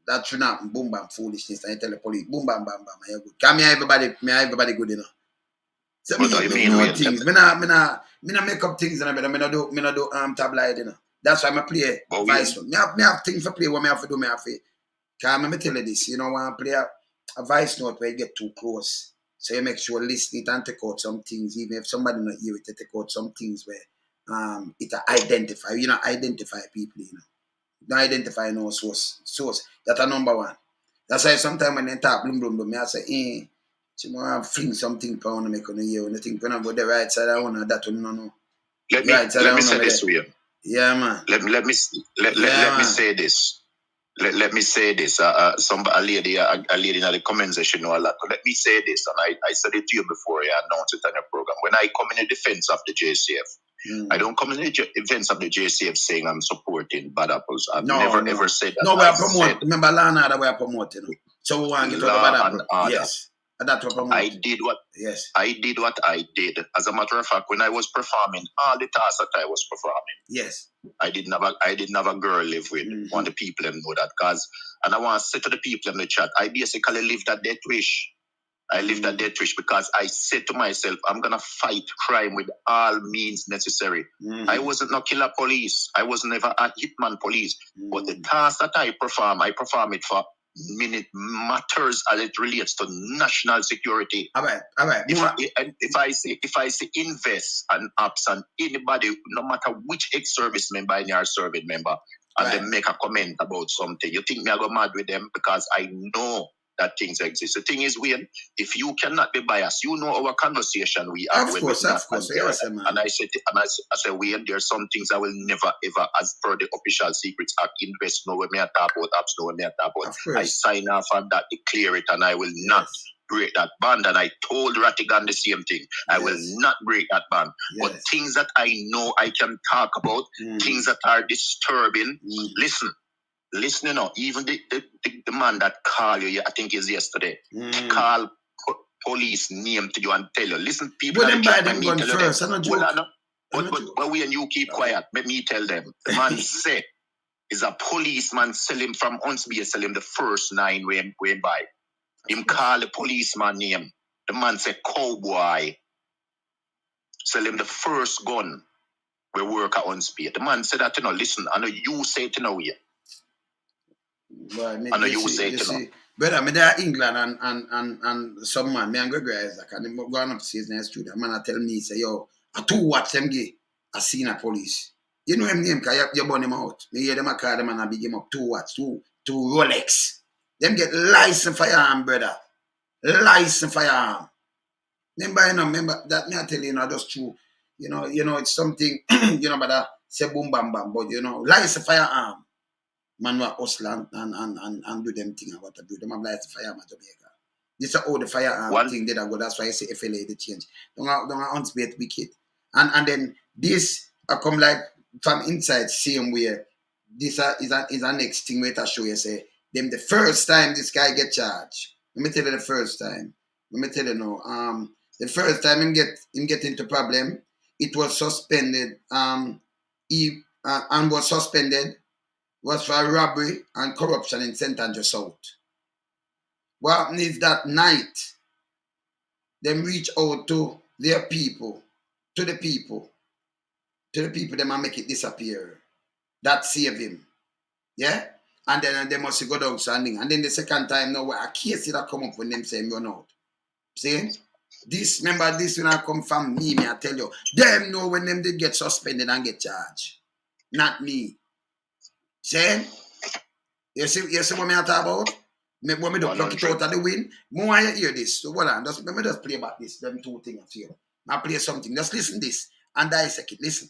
That should not boom bam foolishness. And you tell the police, boom bam bam bam, you're good. Can me everybody good, So What do you mean? know things. Me not make up things and me not do tabloid, you know. That's why I play vice note. Me have things to play what me have to do, me have to. Cause me tell you this, you know, when I play a vice note where you get too close. So you make sure listen it and take out some things, even if somebody not hear it, take out some things where it identify. You know, identify people, you know. Don't identify no source. That's a number one. That's why sometimes when they talk bloom, me I say, you know, fling something for one make on the year. When you think when I go the right side, I want that one no. Let me say this way. Yeah, man. Let me say this. Let me say this. A lady in the comment section know a lot. Let me say this, and I said it to you before I announced it on your program. When I come in the defense of the JCF, I don't come in the defense of the JCF saying I'm supporting bad apples. I've never ever said that. No, we are promoting. Remember, law and order we are promoting. So we want to get out of bad apple. Yes. That's what I did what I did. As a matter of fact, when I was performing, all the tasks that I was performing, yes, I didn't have a girl live with. Want the people them know that, cause, and I want to say to the people in the chat, I basically live that death wish. I live that death wish because I said to myself, I'm gonna fight crime with all means necessary. I wasn't no killer police. I was never a hitman police. But the task that I perform it for minute matters as it relates to national security. All right. If I say invest and apps and anybody, no matter which ex-service member in your service member, and they make a comment about something, you think me I go mad with them because I know that things exist. The thing is, Wayne, if you cannot be biased, you know our conversation we have. Of course, yes, man. And I said, Wayne, there's some things I will never ever, as per the Official Secrets Act, invest no when me I talk about apps, no when me I talk about. I sign off on that, declare it, and I will not break that band. And I told Rattigan the same thing. I will not break that band. But things that I know I can talk about, things that are disturbing, listen, you know, even the man that called you, I think is yesterday, call police name to you and tell you, listen, people that buy them gun first, I'm not joking. But when you keep quiet, let me tell them. The man say is a policeman sell him from Huntsby, sell him the first 9 way buy. Him call the policeman name. The man say cowboy. Sell him the first gun. We work at Huntsby. The man said that, you know, listen, I know you say it in a way. But I know you say it, you know. Brother, me there England and some man, me and Gregory Isaac, and them going upstairs in the studio. The man tell me, say, yo, I 2 watch them gay. I seen a police. You know him name, because you burn him out. Me hear them a call them and I big him up 2 watch, 2 Rolex. Them get license firearm, brother. License firearm. Remember that me I tell you, just true. You know, it's something, but that say boom bam bam, but license firearm. Man will hustle and do them thing and what to do. Them have license firearm at Jamaica. This is how the firearm thing did I go. That's why I say FLA they change. Don't unspeak wicked. And then this I come like from inside same way. This is a next thing where to show you say them the first time this guy get charged. Let me tell you the first time. Let me tell you now. The first time him get into problem, it was suspended. He was suspended was for robbery and corruption in St. Andrew South. What happened is that night, them reach out to their people, to the people, them and make it disappear. That save him. Yeah? And then they must go down standing. And then the second time, now a case that come up when them say run out. See? This when I come from me I tell you. Them know when them did get suspended and get charged. Not me. See? You see what I talk about? When me just pluck it out of the wind. More you hear this. So hold on, let me just play back this. Them 2 things here. Now play something. Just listen this and dissect it. Listen.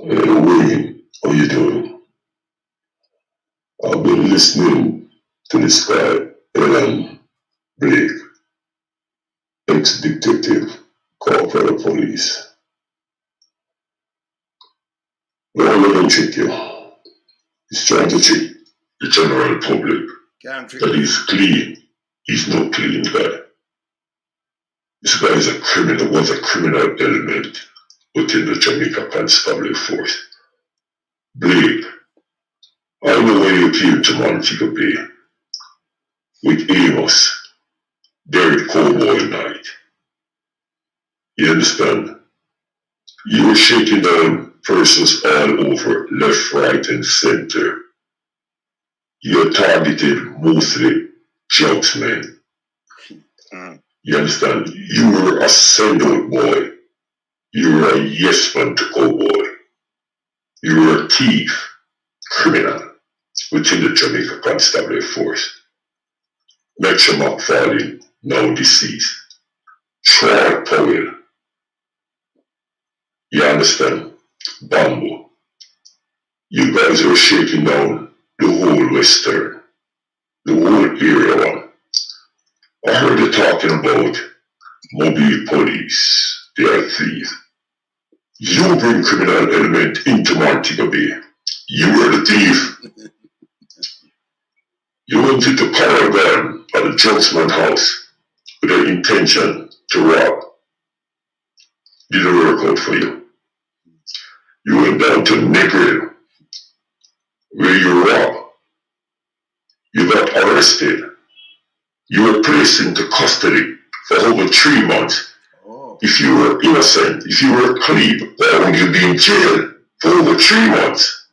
Hey, Wayne, how you doing? I've been listening to this guy, Blake, ex-detective, called for the police. But I'm not going to trick you. He's trying to trick the general public that he's clean. He's no clean guy. This guy is a criminal, was a criminal element within the Jamaica Pants Public Force. Blake, I know when you came to Montego Bay with Amos, Derek Cowboy Night. You understand? You were shaking down persons all over, left, right, and center. You're targeted mostly drugs men. You understand? You were a send-out boy. You were a yes man to cowboy. You were a thief, criminal within the Jamaica Constabulary Force. Metro McFarlane, now deceased. Troy Powell. You understand? Bambo. You guys were shaking down the whole Western, the whole area one. I heard you talking about mobile police. They are thieves. You bring criminal element into Montego Bay. You were the thief. You went into Paragon at the Johnson house with an intention to rob. Didn't work out for you. You went down to Negril where you robbed. You got arrested. You were placed into custody for over 3 months. If you were innocent, if you were clean, why would you be in jail for over 3 months?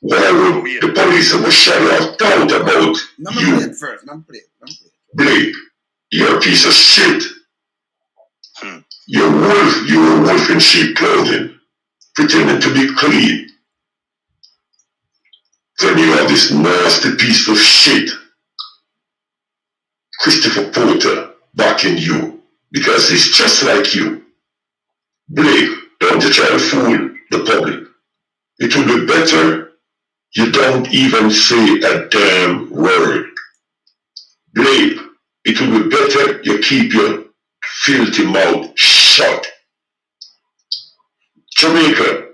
Why would the police have a shadow of doubt about you? Blake, you're a piece of shit. You're a wolf in sheep clothing, pretending to be clean. Then you have this nasty piece of shit, Christopher Porter, backing you, because he's just like you. Blake, don't you try to fool the public. It would be better you don't even say a damn word. Blake, it would be better you keep your filthy mouth shut. Jamaica,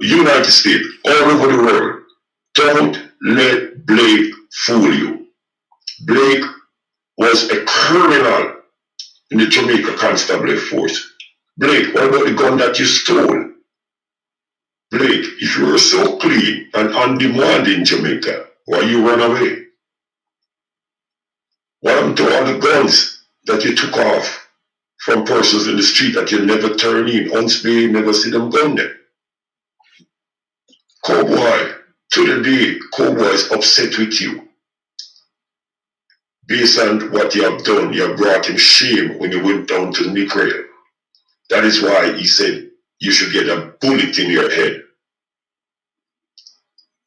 United States, all over the world, don't let Blake fool you. Blake was a criminal in the Jamaica Constabulary Force. Blake, what about the gun that you stole? Blake, if you were so clean and on demand in Jamaica, why you run away? What happened to all the guns that you took off from persons in the street that you never turn in? Once they never see them gun there. Cowboy, to the day, Cowboy is upset with you. Based on what you have done, you have brought him shame when you went down to Nicaragua. That is why he said you should get a bullet in your head.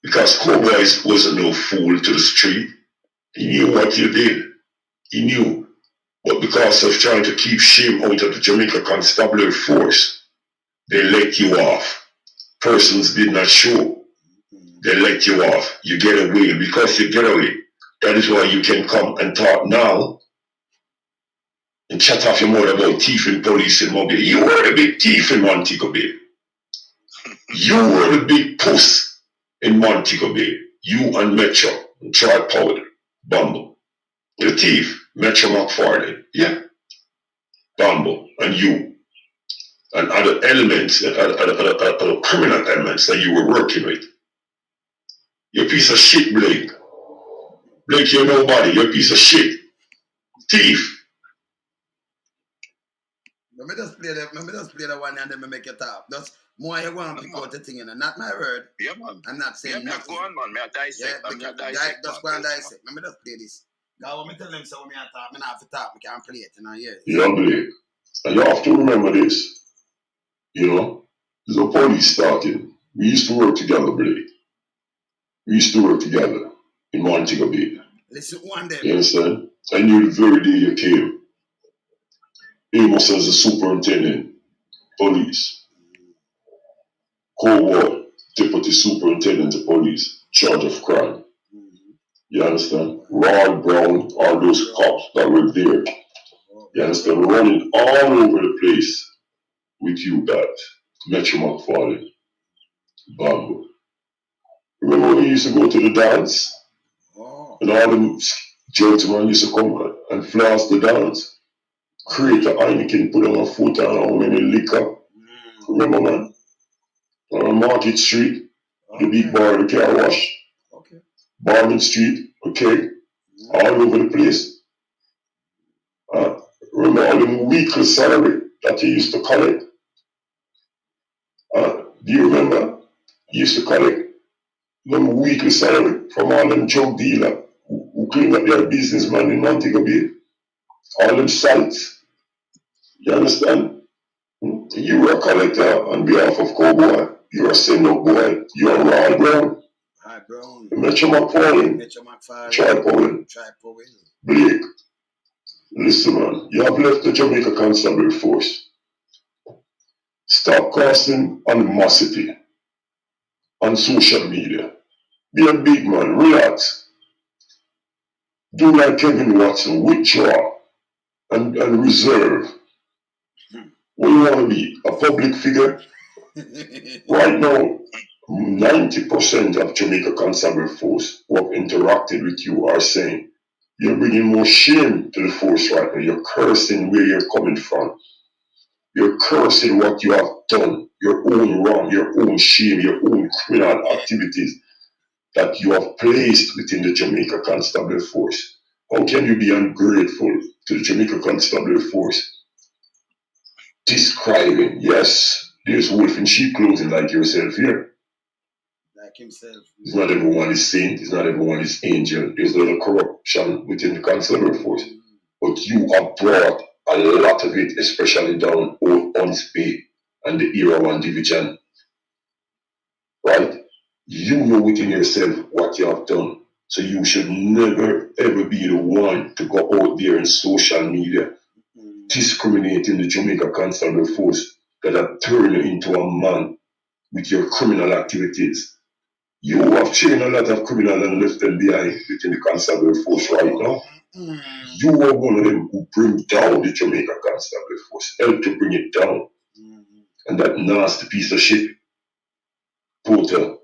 Because Cowboy wasn't no fool to the street. He knew what you did. He knew. But because of trying to keep shame out of the Jamaica Constabulary Force, they let you off. Persons did not show. They let you off. You get away. Because you get away, that is why you can come and talk now and chat off your mouth about thieving police in Mobile. You were the big thief in Montego Bay. You were the big puss in Montego Bay. You and Metro and Troy Powell, Bumble. The thief, Metro McFarlane. Yeah. Bumble and you. And other elements, other criminal elements that you were working with. You're a piece of shit, Blake. Blake, you're nobody. You're a piece of shit. Thief. Let me just play the one and then me make it up. Just more you want to pick out the thing, you know. Not my word. Yeah, man. I'm not saying nothing. Go on, man. Me a dissect. Yeah, I'm a dissect. just go and dissect. Let me just play this. Now, when me tell them so when me a talk, me not have to talk. Me can play it, you know, yeah. Yeah, Blake. And you have to remember this. You know, there's a police starting. We used to work together, Blake. We used to work together in Montego Bay. Listen, one day. You understand? I knew the very day you came. Amos as the superintendent, police. Cowboy, deputy superintendent of police, charge of crime. You understand? Rod Brown, all those cops that were there. You understand? Running all over the place with you guys. Metro McFarlane, Bambo. Remember when we used to go to the dance? And all them gentlemen used to come and floss the dance. Create a Heineken, put on a foot and how many liquor. Remember, man? On Market Street, the big bar, the car wash. Barman Street, okay? All over the place. Remember all them weekly salary that he used to collect. Do you remember? He used to collect them weekly salary from all them drug dealers who clean up their businessman in Montego Bay. All them sites. You understand? You were a collector on behalf of Cowboy. You are a send-up boy. You are Rod Brown. Rod Brown. Metro McFarlane. Metro McFarlane. Tri Powell. Blake. Listen, man. You have left the Jamaica Constabulary Force. Stop causing animosity on social media. Be a big man. Relax. Do like Kevin Watson. Withdraw and reserve. What you want to be? A public figure? Right now, 90% of Jamaica Constabulary Force who have interacted with you are saying you're bringing more shame to the force right now. You're cursing where you're coming from. You're cursing what you have done, your own wrong, your own shame, your own criminal activities that you have placed within the Jamaica Constabulary Force. How can you be ungrateful to the Jamaica Constabulary Force? Describing, yes, there's wolf in sheep clothing like yourself here. Like himself. It's not everyone is saint, it's not everyone is angel. There's a lot of corruption within the Constabulary Force. But you have brought a lot of it, especially down Old Ons Bay and the Era 1 Division. Right? You know within yourself what you have done. So you should never ever be the one to go out there in social media discriminating the Jamaica Constabulary Force that have turned you into a man with your criminal activities. You have trained a lot of criminals and left them behind within the Constabulary Force right now. You are one of them who bring down the Jamaica Constabulary Force, help to bring it down. And that nasty piece of shit, Porter.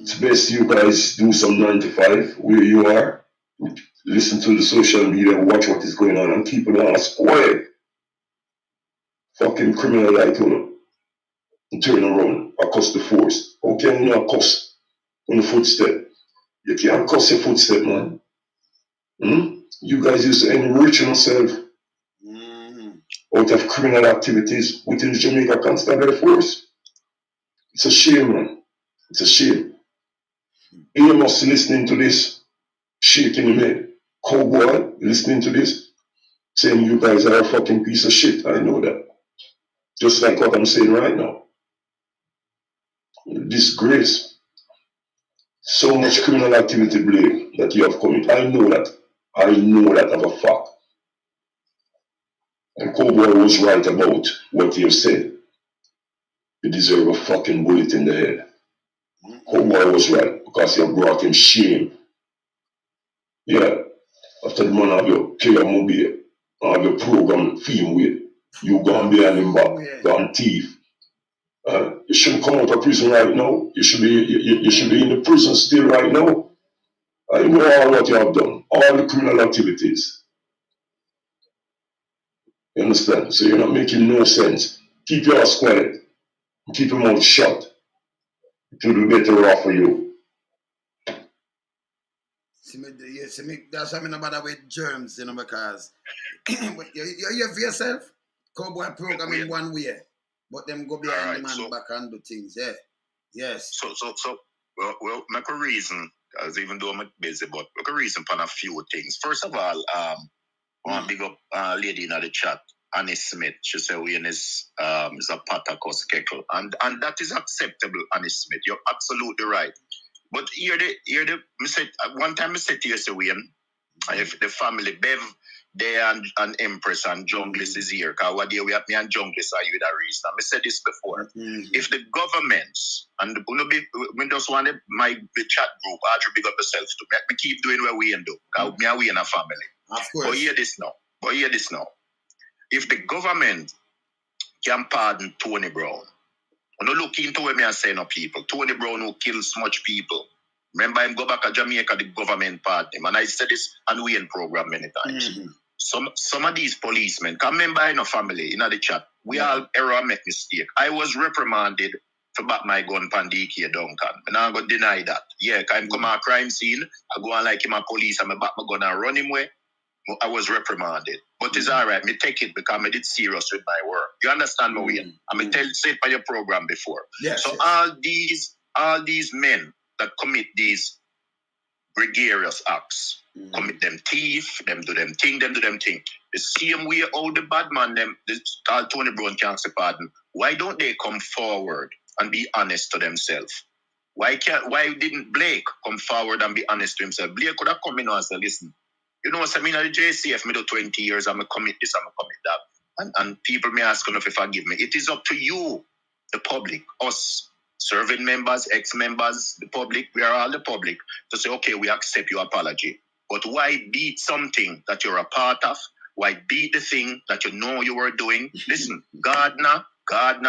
It's best you guys do some 9 to 5 where you are. Listen to the social media, watch what is going on, and keep it on a square. Fucking criminal like you and turn around, accost the force. How can you accost on the footstep? You can't accost your footstep, man. You guys used to enrich yourself out of criminal activities within the Jamaica Constabulary Force. It's a shame, man. It's a shame. Amos listening to this, shaking him head. Cowboy listening to this, saying you guys are a fucking piece of shit. I know that. Just like what I'm saying right now. Disgrace. So much criminal activity, Blake, that you have committed. I know that. I know that of a fact. And Cowboy was right about what he said. You deserve a fucking bullet in the head. Cowboy was right because you brought him shame. Yeah. After the man have your player mobile, have your program theme with, you gone behind him back, gone thief. You shouldn't come out of prison right now. You should be in the prison still right now. I know all what you have done, all the criminal activities. You understand? So you're not making no sense. Keep your ass quiet. Keep your mouth shut. It will be better off for you. That's why I'm not bother with germs, because you for yourself, Cowboy program in one way, but them go behind the man back and do things, yeah. Yes. So, well, make a reason, as even though I'm busy, but make a reason for a few things. First of all, I want to big up lady in the chat, Annie Smith. She said we is a Patakos Keckle. And that is acceptable, Annie Smith. You're absolutely right. But here the one time I said to you, if the family Bev, they and Empress and Junglis is here, because what day we have me and Junglis are you with a reason. I said this before. If the governments and we just want my chat group, Audrey, big up yourself to me keep doing what we do. Because me and we in a family. Of course. But hear this now. If the government can pardon Tony Brown, I'm not looking into what me and saying people. Tony Brown who killed so much people. Remember him go back to Jamaica, the government pardon him. And I said this on we in program many times. Some of these policemen, can remember in a family, in the chat, we all error and make mistake. I was reprimanded for back my gun pandiki Duncan. And I'm going to deny that. Yeah, because I'm come a crime scene, I go on like him a police, I'm back my gun and run him away. I was reprimanded. But it's all right. Me take it because I did serious with my work. You understand me, Wayne? I said by your program before. Yes, so yes. all these men that commit these gregarious acts, commit them thief, them do them thing. The same way all the bad man, all Tony Brown can't say pardon. Why don't they come forward and be honest to themselves? Why didn't Blake come forward and be honest to himself? Blake could have come in and said, listen, you know what I mean? At the JCF, me do 20 years, I'm going to commit this, I'm going to commit that. And people may ask if you forgive me. It is up to you, the public, us, serving members, ex-members, the public, we are all the public, to say, okay, we accept your apology. But why beat something that you're a part of? Why beat the thing that you know you were doing? Listen, God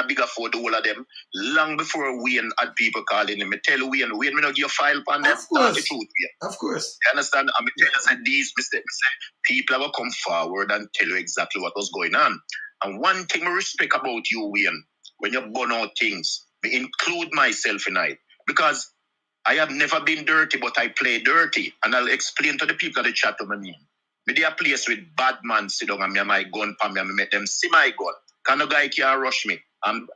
bigger for the whole of them. Long before Wayne had people calling him, I tell Wayne, me not give you a file on them. Of course. The truth, Of course. You understand? I'm telling you, these mistakes, people will come forward and tell you exactly what was going on. And one thing I respect about you, Wayne, when you burn out things, I include myself in it. Because I have never been dirty, but I play dirty. And I'll explain to the people that they chat to me. Me dey a place with bad man sit down and me and my gun pan me and me make them see my gun. Can no guy can't rush me. And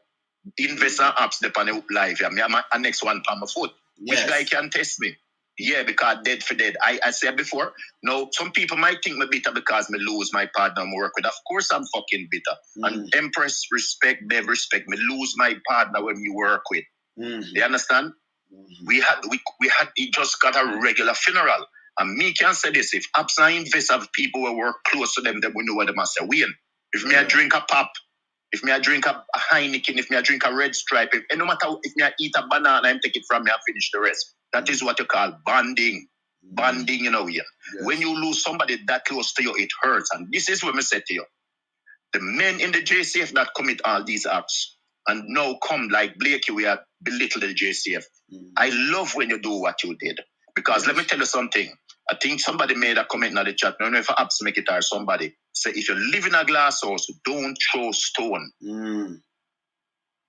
invest and apps depend on live. Yeah, me and my next one pan my foot. Yes. Which guy can test me? Yeah, because dead for dead. I said before, no, some people might think me bitter because me lose my partner I work with. Of course I'm fucking bitter. And Empress respect, Dev respect. Me lose my partner when you work with. You understand? We had he just got a regular funeral. And me can say this, if apps and invest have people who work close to them, then we know what they must say. Wayne, if me I drink a pop, if me I drink a Heineken, if me I drink a Red Stripe, no matter if me I eat a banana and take it from me and finish the rest. That is what you call bonding. Bonding, you know, Wayne. Yes. When you lose somebody that close to you, it hurts. And this is what I say to you. The men in the JCF that commit all these acts and now come like Blakey, we are belittle the JCF. I love when you do what you did. Because let me tell you something. I think somebody made a comment in the chat. I don't know if apps make it or somebody. Say, if you live in a glass house, don't throw stone.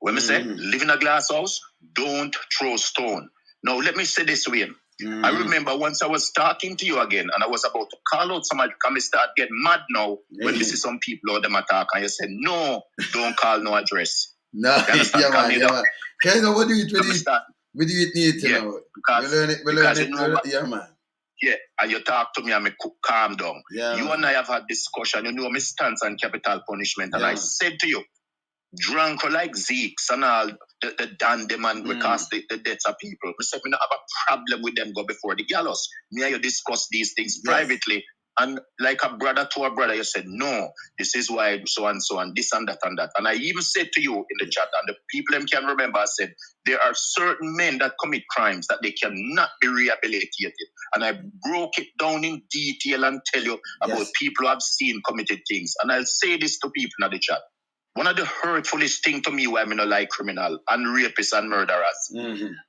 When I say, live in a glass house, don't throw stone. Now, let me say this way. I remember once I was talking to you again, and I was about to call out somebody, come and start getting mad now when you see some people out them attack, and you said, no, don't call no address. No, yeah, man. Okay, so what do you do it need to know? We learn it, yeah, man. Yeah, and you talk to me and me calm down. Yeah, you and I have had discussion, you know my stance on capital punishment, and I said to you, drunk like Zeeks and all the dandem and because the deaths of people. We said we don't have a problem with them go before the gallows. Me and you discuss these things privately. And like a brother to a brother, you said, no, this is why so and so and this and that and that. And I even said to you in the chat, and the people them can remember, I said, there are certain men that commit crimes that they cannot be rehabilitated. And I broke it down in detail and tell you about people who have seen committed things. And I'll say this to people in the chat. One of the hurtfulest things to me why I don't like criminal and rapists and murderers.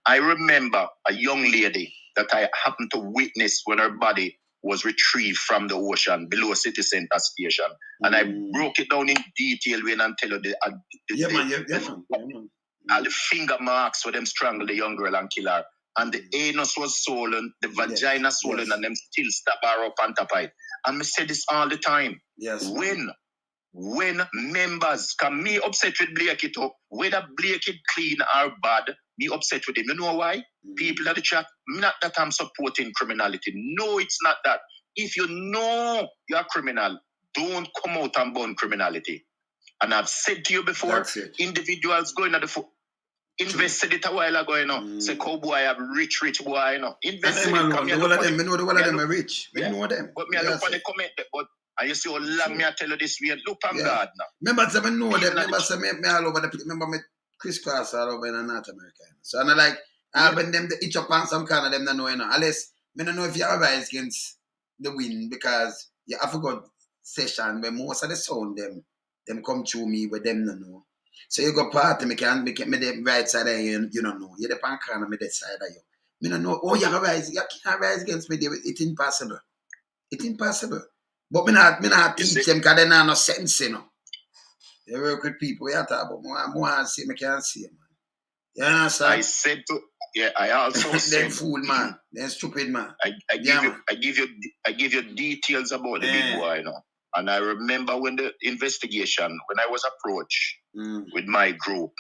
I remember a young lady that I happened to witness when her body was retrieved from the ocean below City Center Station. And I broke it down in detail when I tell you the finger marks where them strangle the young girl and kill her. And the anus was swollen, the vagina swollen, and them still stab her up on top of it. And I say this all the time. When members can me upset with Blakey too, whether Blakey clean or bad, me upset with him. You know why? People at the chat, not that I'm supporting criminality. No, it's not that. If you know you're a criminal, don't come out and burn criminality. And I've said to you before, individuals going at the invested it a while ago, you know. Say, cowboy, I have rich boy, you know. Invested it. All of them are rich. We know them. But me, I look for the comment, but and you see how long me I tell you this, we look on God now. Remember, I know them. Remember, me all over the place. Remember, me crisscross all over in North America. So, I'm like, when them each up on some kind of them, know, you know. Unless, I don't know if you are rise against the wind because you have a good session where most of the sound, them come through me with them, no know. So, you go party, me can me the right side of you, you don't know. You're the pan corner, me the side of you. Me don't know, oh, you can't rise against me. It's impossible. It's impossible. But me not teach them because they not no sense, you know. They work with people. We have to talk about more and see me can't see, man. You understand? I said to I also said Them fool man, them stupid man. I give you details about the big boy, you know. And I remember when the investigation, when I was approached with my group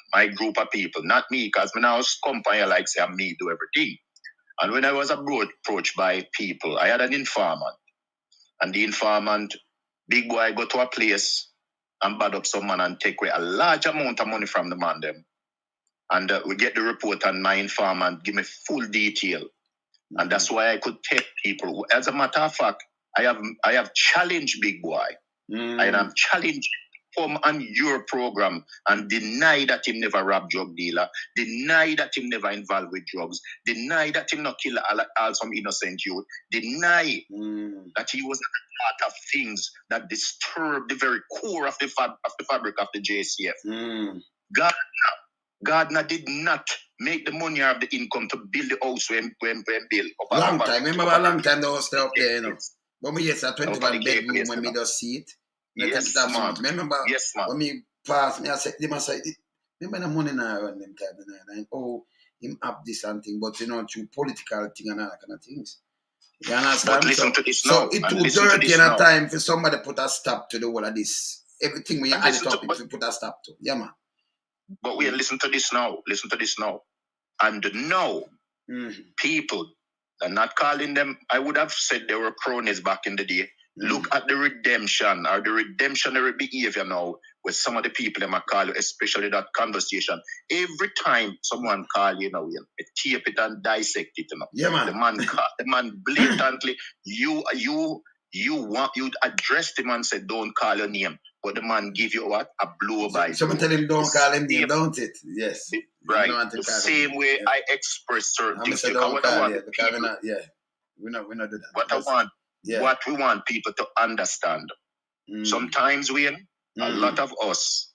of people, not me, because when I was company, like say, me do everything. And when I was approached by people, I had an informant. And the informant, big boy, go to a place and bad up some man and take away a large amount of money from the man them. And we get the report, and my informant give me full detail. And that's why I could tell people. As a matter of fact, I have challenged Big Boy. I have challenged him on your program and deny that him never robbed drug dealer, deny that him never involved with drugs, deny that him not kill all some innocent youth, deny that he was a part of things that disturb the very core of the fabric of the JCF. Gardner did not make the money of the income to build the house when built. Long time. Remember a long time the house up there, you know. But we just a 21 bedroom when we just see it. Yes, man. Remember when me pass me, I said, they must say, remember the money now around them time and oh, him up this and thing, but you know, through political thing and all that kind of things. You understand? But listen to this so now. it too dirty in a time for somebody put a stop to the whole of this. Everything when you add it up, it put a stop to. Yeah, man. But we listen to this now. Listen to this now. And now, people are not calling them. I would have said they were cronies back in the day. Look at the redemption or the redemptionary behavior now with some of the people they might call you, especially that conversation. Every time someone call you now, you tape it and dissect it. You know. Yeah, man. The man blatantly, you addressed him and said, don't call your name. But the man give you what? A blow by. Someone tell him don't call him name, don't it? Yes. Right. The same way I express certain things. Don't call it, because we're not, we're not do that. What we want people to understand. Sometimes a lot of us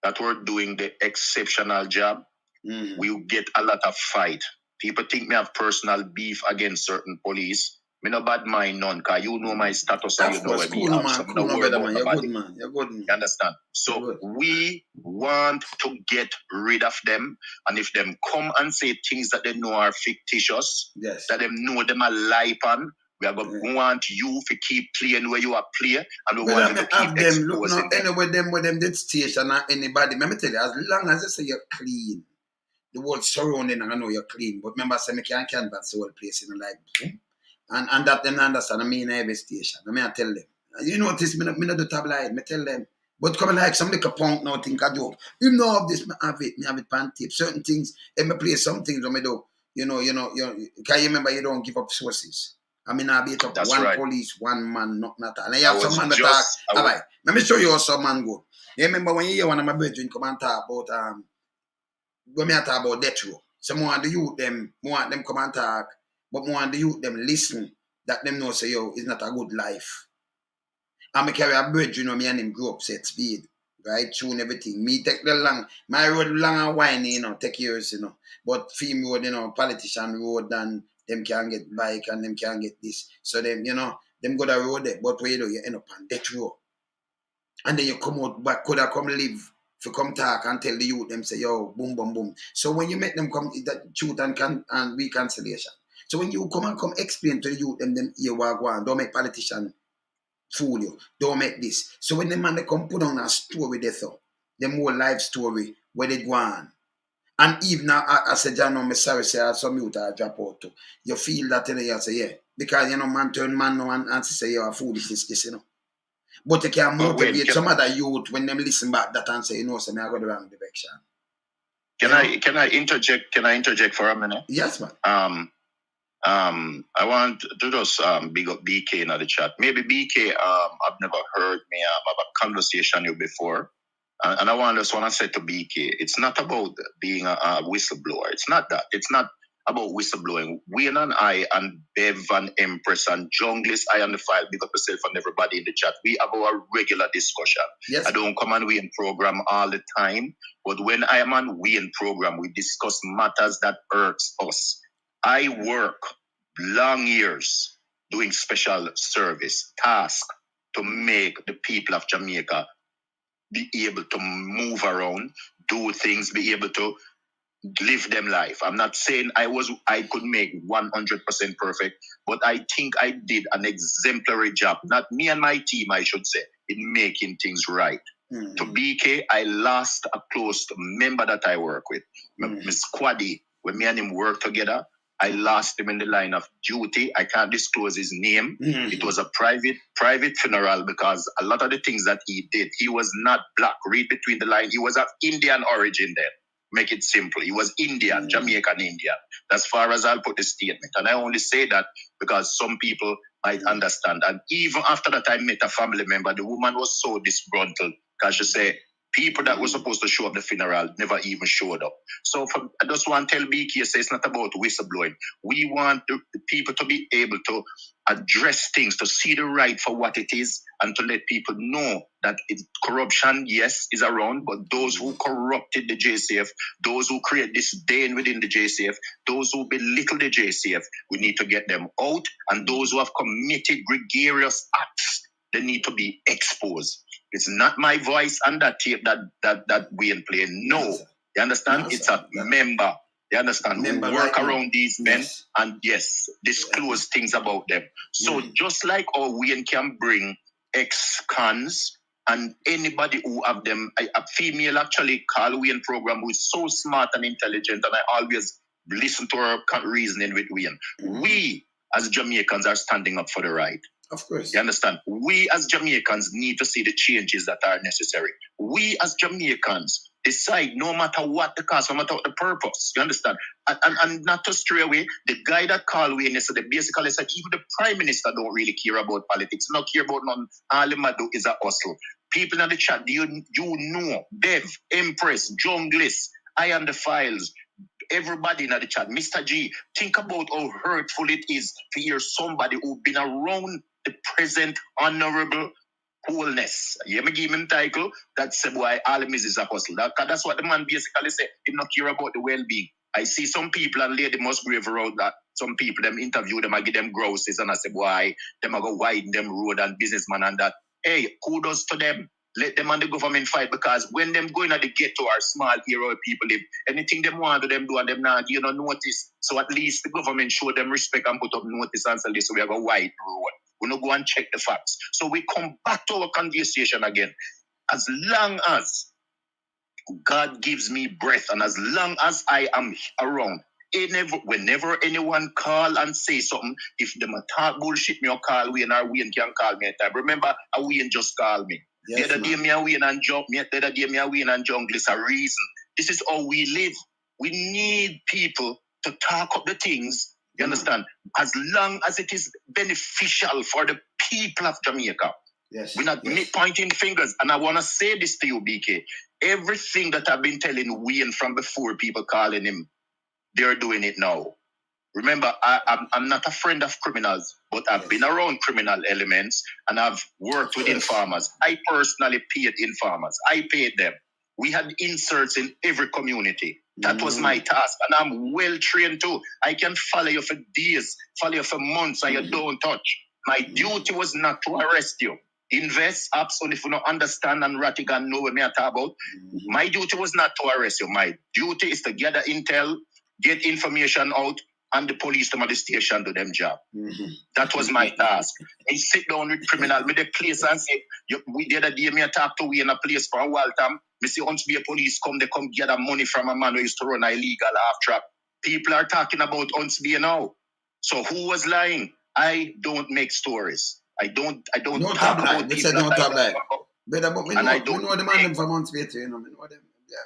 that were doing the exceptional job, we get a lot of fight. People think me have personal beef against certain police. Me no bad mind none, because you know my status and you know where me am. So you're good, man. You're good, man. You understand? So we want to get rid of them. And if them come and say things that they know are fictitious, that them know them are lie on, we are going to want you to keep playing where you are playing, and we want you to keep them. Look, now, anyway, them with them did station or anybody. Let me tell you, as long as they say you're clean, the whole surrounding, I know you're clean. But remember, say me can't canvas the whole place in like boom. And that them understand. I mean, every station. I mean, I tell them. You notice, me not do tabloid. Me tell them. But come like some little punk now think a joke. You know of this, me have it pan tape. Certain things, if me play some things when me do, you know, can you remember you don't give up sources? I mean, I beat up police, one man, not all. And you have some man that talk. All right, let me show you how some man go. You remember when you hear one of my brethren come and talk about when me talk about death row. Some more the youth them come and talk, but more the youth them listen that them know say yo, it's not a good life. And me carry a brethren, me and him grew up set speed. Right, tune everything. Me take the long, my road long and windy, take years, But film road, politician road and them can get bike and them can get this. So them, them go the road there. But where you end up on death row. And then you come out back, could have come live, if you come talk and tell the youth, them say, yo, boom, boom, boom. So when you make them come, that truth and reconciliation. So when you come explain to the youth, them here what go on, don't make politician fool you, don't make this. So when the man they come put on a story they thought, the more life story, where they go on. And even now, I said, John, I'm sorry, say I some youth I drop out too. You feel that you say, yeah. Because, man turn man now and say, you're a foolish, this, But you can motivate some other youth when them listen back that and say, so I go the wrong direction. Can I interject? Can I interject for a minute? Yes, man. I want to just big up BK in the chat. Maybe BK, I've never heard me have a conversation with you before. And I just want to say to BK, it's not about being a whistleblower. It's not that. It's not about whistleblowing. Wayne and I and Bev and Empress and Junglist, I and the file, big up yourself and everybody in the chat. We have our regular discussion. Yes. I don't come on Wayne program all the time, but when I am on Wayne program, we discuss matters that hurts us. I work long years doing special service task to make the people of Jamaica be able to move around, do things, be able to live them life. I'm not saying I could make 100% perfect, but I think I did an exemplary job. Not me and my team, I should say, in making things right. To BK, I lost a close member that I work with, Miss Squaddy. When me and him work together, I lost him in the line of duty. I can't disclose his name. It was a private funeral because a lot of the things that he did, he was not black. Read between the lines. He was of Indian origin then. Make it simple. He was Indian, Jamaican Indian. As far as I'll put the statement. And I only say that because some people might understand. And even after that, I met a family member. The woman was so disgruntled because she said, people that were supposed to show up the funeral never even showed up. So I just want to tell BK, say it's not about whistleblowing. We want the people to be able to address things, to see the right for what it is, and to let people know that corruption, yes, is around, but those who corrupted the JCF, those who create disdain within the JCF, those who belittle the JCF, we need to get them out, and those who have committed gregarious acts, they need to be exposed. It's not my voice on that tape that Wayne playing. No. You understand? No, it's a member. You understand? Member who work around these men and disclose things about them. So just like how Wayne can bring ex-cons and anybody who have them, a female actually call Wayne program who is so smart and intelligent, and I always listen to her reasoning with Wayne. We as Jamaicans are standing up for the right. Of course. You understand? We as Jamaicans need to see the changes that are necessary. We as Jamaicans decide no matter what the cost, no matter what the purpose. You understand? And not to stray away, the guy that called Wayne yesterday basically said even the Prime Minister don't really care about politics. Not care about none. All him do is a hustle. People in the chat, you know, Dev, Empress, Junglist, I am the Files, everybody in the chat, Mr. G, think about how hurtful it is to hear somebody who's been around the present honorable wholeness. You me give him title that say boy all him is a hustle. That's what the man basically say. He not care about the well-being. I see some people and Lady Musgrave road that some people them interview them, I give them grosses and I say boy, them I go widen them road and businessman and that. Hey, kudos to them. Let them and the government fight because when them going at the ghetto or small area where people live, anything them want to them do and them not notice. So at least the government show them respect and put up notice and say this, so we have a wide road. We not go and check the facts. So we come back to our conversation again. As long as God gives me breath and as long as I am around, whenever anyone call and say something, if them talk bullshit me or call Wayne or Wayne can call me at time. Remember, Wayne just called me. Yes, the other day me and Wayne and Jungle is a reason. This is how we live. We need people to talk up the things, you understand, as long as it is beneficial for the people of Jamaica. Yes. We're not pointing fingers. And I want to say this to you, BK. Everything that I've been telling Wayne from before, people calling him, they're doing it now. Remember, I'm not a friend of criminals, but I've been around criminal elements and I've worked with informers. I personally paid informers. I paid them. We had inserts in every community. That was my task. And I'm well trained too. I can follow you for days, follow you for months, and you don't touch. My duty was not to arrest you. Invest absolutely if you don't understand and Ratigan know what me I talk about. My duty was not to arrest you. My duty is to gather intel, get information out, and the police to the station do them job. That was my task. I sit down with criminal, me the place and say, we the other day me talk to we in a place for a while time. Me see once be a police come, they come gather money from a man who used to run a illegal half trap. People are talking about uns be now. So who was lying? I don't make stories. I don't no talk tabloid. about We people. Said no tabloid. But me know the man them from Hunts Bay too, you know. Me know them.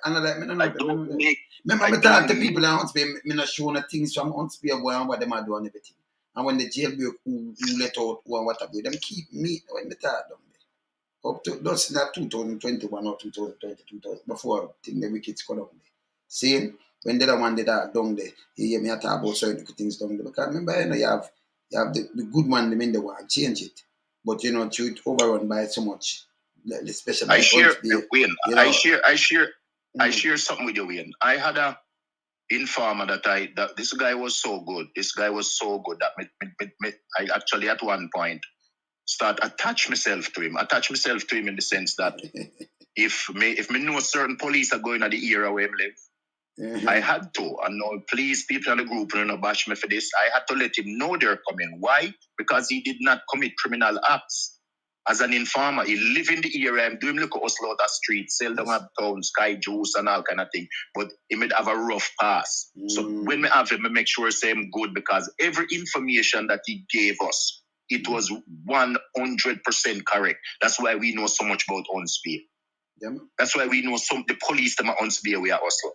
Another me know them. Remember me talk to people in Hunts Bay, me not show no things from Hunts Bay boy and what them are doing everything. And when the jailbreak who let out who and what have you, them keep me when me talk down there. Up to that's not 2021 or 2020, before thing the wickets come down there. See, when the other one did that down there, you hear me talk about certain things down there. Because remember, you know, you have the good one, the men that want to change it. But you know, to overrun by so much, especially I share Wayne. You know, I share something with you, Wayne. I had a informer that this guy was so good. This guy was so good that I actually at one point attach myself to him in the sense that if me know certain police are going at the area where him live, I had to. And now, please, people in the group, don't bash me for this. I had to let him know they're coming. Why? Because he did not commit criminal acts. As an informer, he live in the area and do him look at us out the street, sell them uptown, sky juice and all kind of thing. But he might have a rough pass. So when we have him, I make sure say him good, because every information that he gave us, it was 100% correct. That's why we know so much about Unspear. Yeah. That's why we know the police them are Unspear we are also.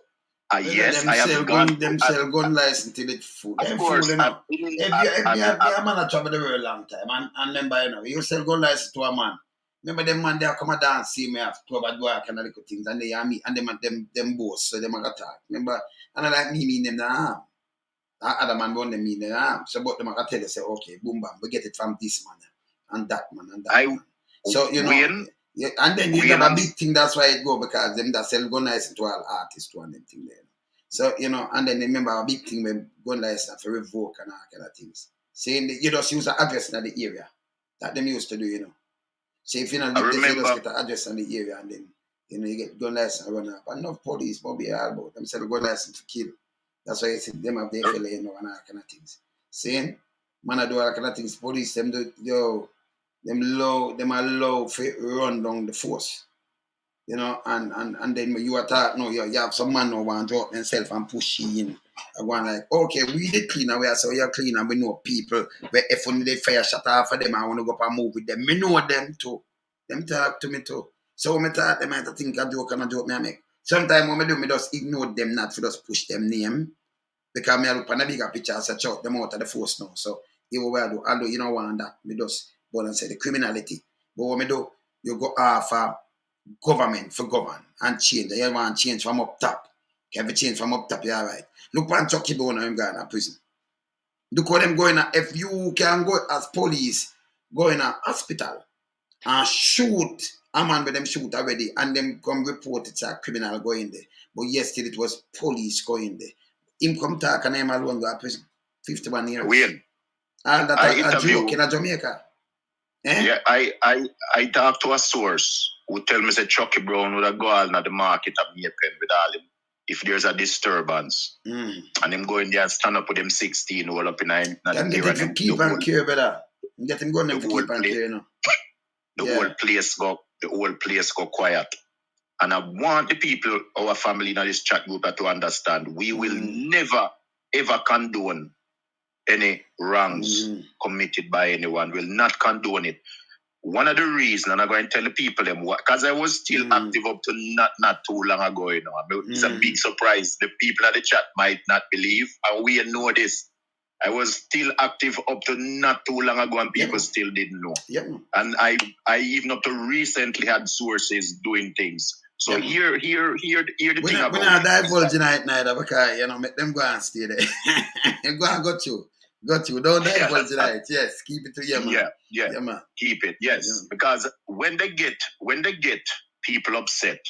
Yes, them I have sell gone. Them sell gun license till it food. Of Them course, fool, you know. If a man a travel the world long time, and remember, you know, you sell gun license to a man. Remember them man they come a dance, see me have club and work and little things, and they are me and them boss, so them a talk. Remember, and I like me mean them now. Other man want them mean them. So but them a tell you say, okay, boom bam, we get it from this man and that man and that man. So you know. Yeah, and then you have a big thing, that's why it go, because them that sell gun license to all artists to and them thing there. So, you know, and then remember a big thing when gun license for revoke and all kind of things. Saying that you just use an address in the area. That them used to do, you know. So if you know, you just get an address in the area and then, you know, you get gun license and run up. And enough police will be all about them sell gun license to kill. That's why you see them have their fella, you know, and all kind of things. Saying, man, I do all kind of things. Police, them do, yo, them allow for run down the force. You know, and then when you attack, no, you have some man who want to drop themselves and push you in. I go like, okay, we did clean away, so you're clean, and we know people where if only they fire shut off for them, I want to go up and move with them. Me know them too. Them talk to me too. So when I talk, they might think a joke and a joke me I make. Sometimes when I do, me just ignore them, not to just push them name. Because me look on a bigger picture and say, choke them out of the force now. So, you what I do, although you don't want that, me just go and say the criminality. But what me do, you go off government for govern and change. You want to change from up top. If you change from up top, you're all right. Look at Chucky Bone and him going to prison. Look what them going if you can go as police, go in a hospital and shoot a man with them shoot already and them come report it's a criminal going there. But yesterday it was police going there. Him come talk and him alone go to prison 51 years. Weird. And that a joke in Jamaica. Eh? Yeah, I talked to a source who tell me that Chucky Brown would have gone at the market at Maypen with all him if there's a disturbance. And him going there and stand up with them 16 all up in a them get him keep and care better. Get him going to keep and care, you know. The whole place go quiet. And I want the people, our family in this chat group to understand, we will never ever condone any wrongs committed by anyone. Will not condone it. One of the reasons, and I'm going to tell the people them what, because I was still active up to not too long ago, you know. It's a big surprise. The people at the chat might not believe, and we know this. I was still active up to not too long ago, and people still didn't know. And I even up to recently had sources doing things. So here the thing about we're not divulging it neither, because, you know, make them go and stay there. Go and got you. Don't divulge it. Yes, keep it to you, man. Yeah, man. Keep it. Yes, because when they get people upset,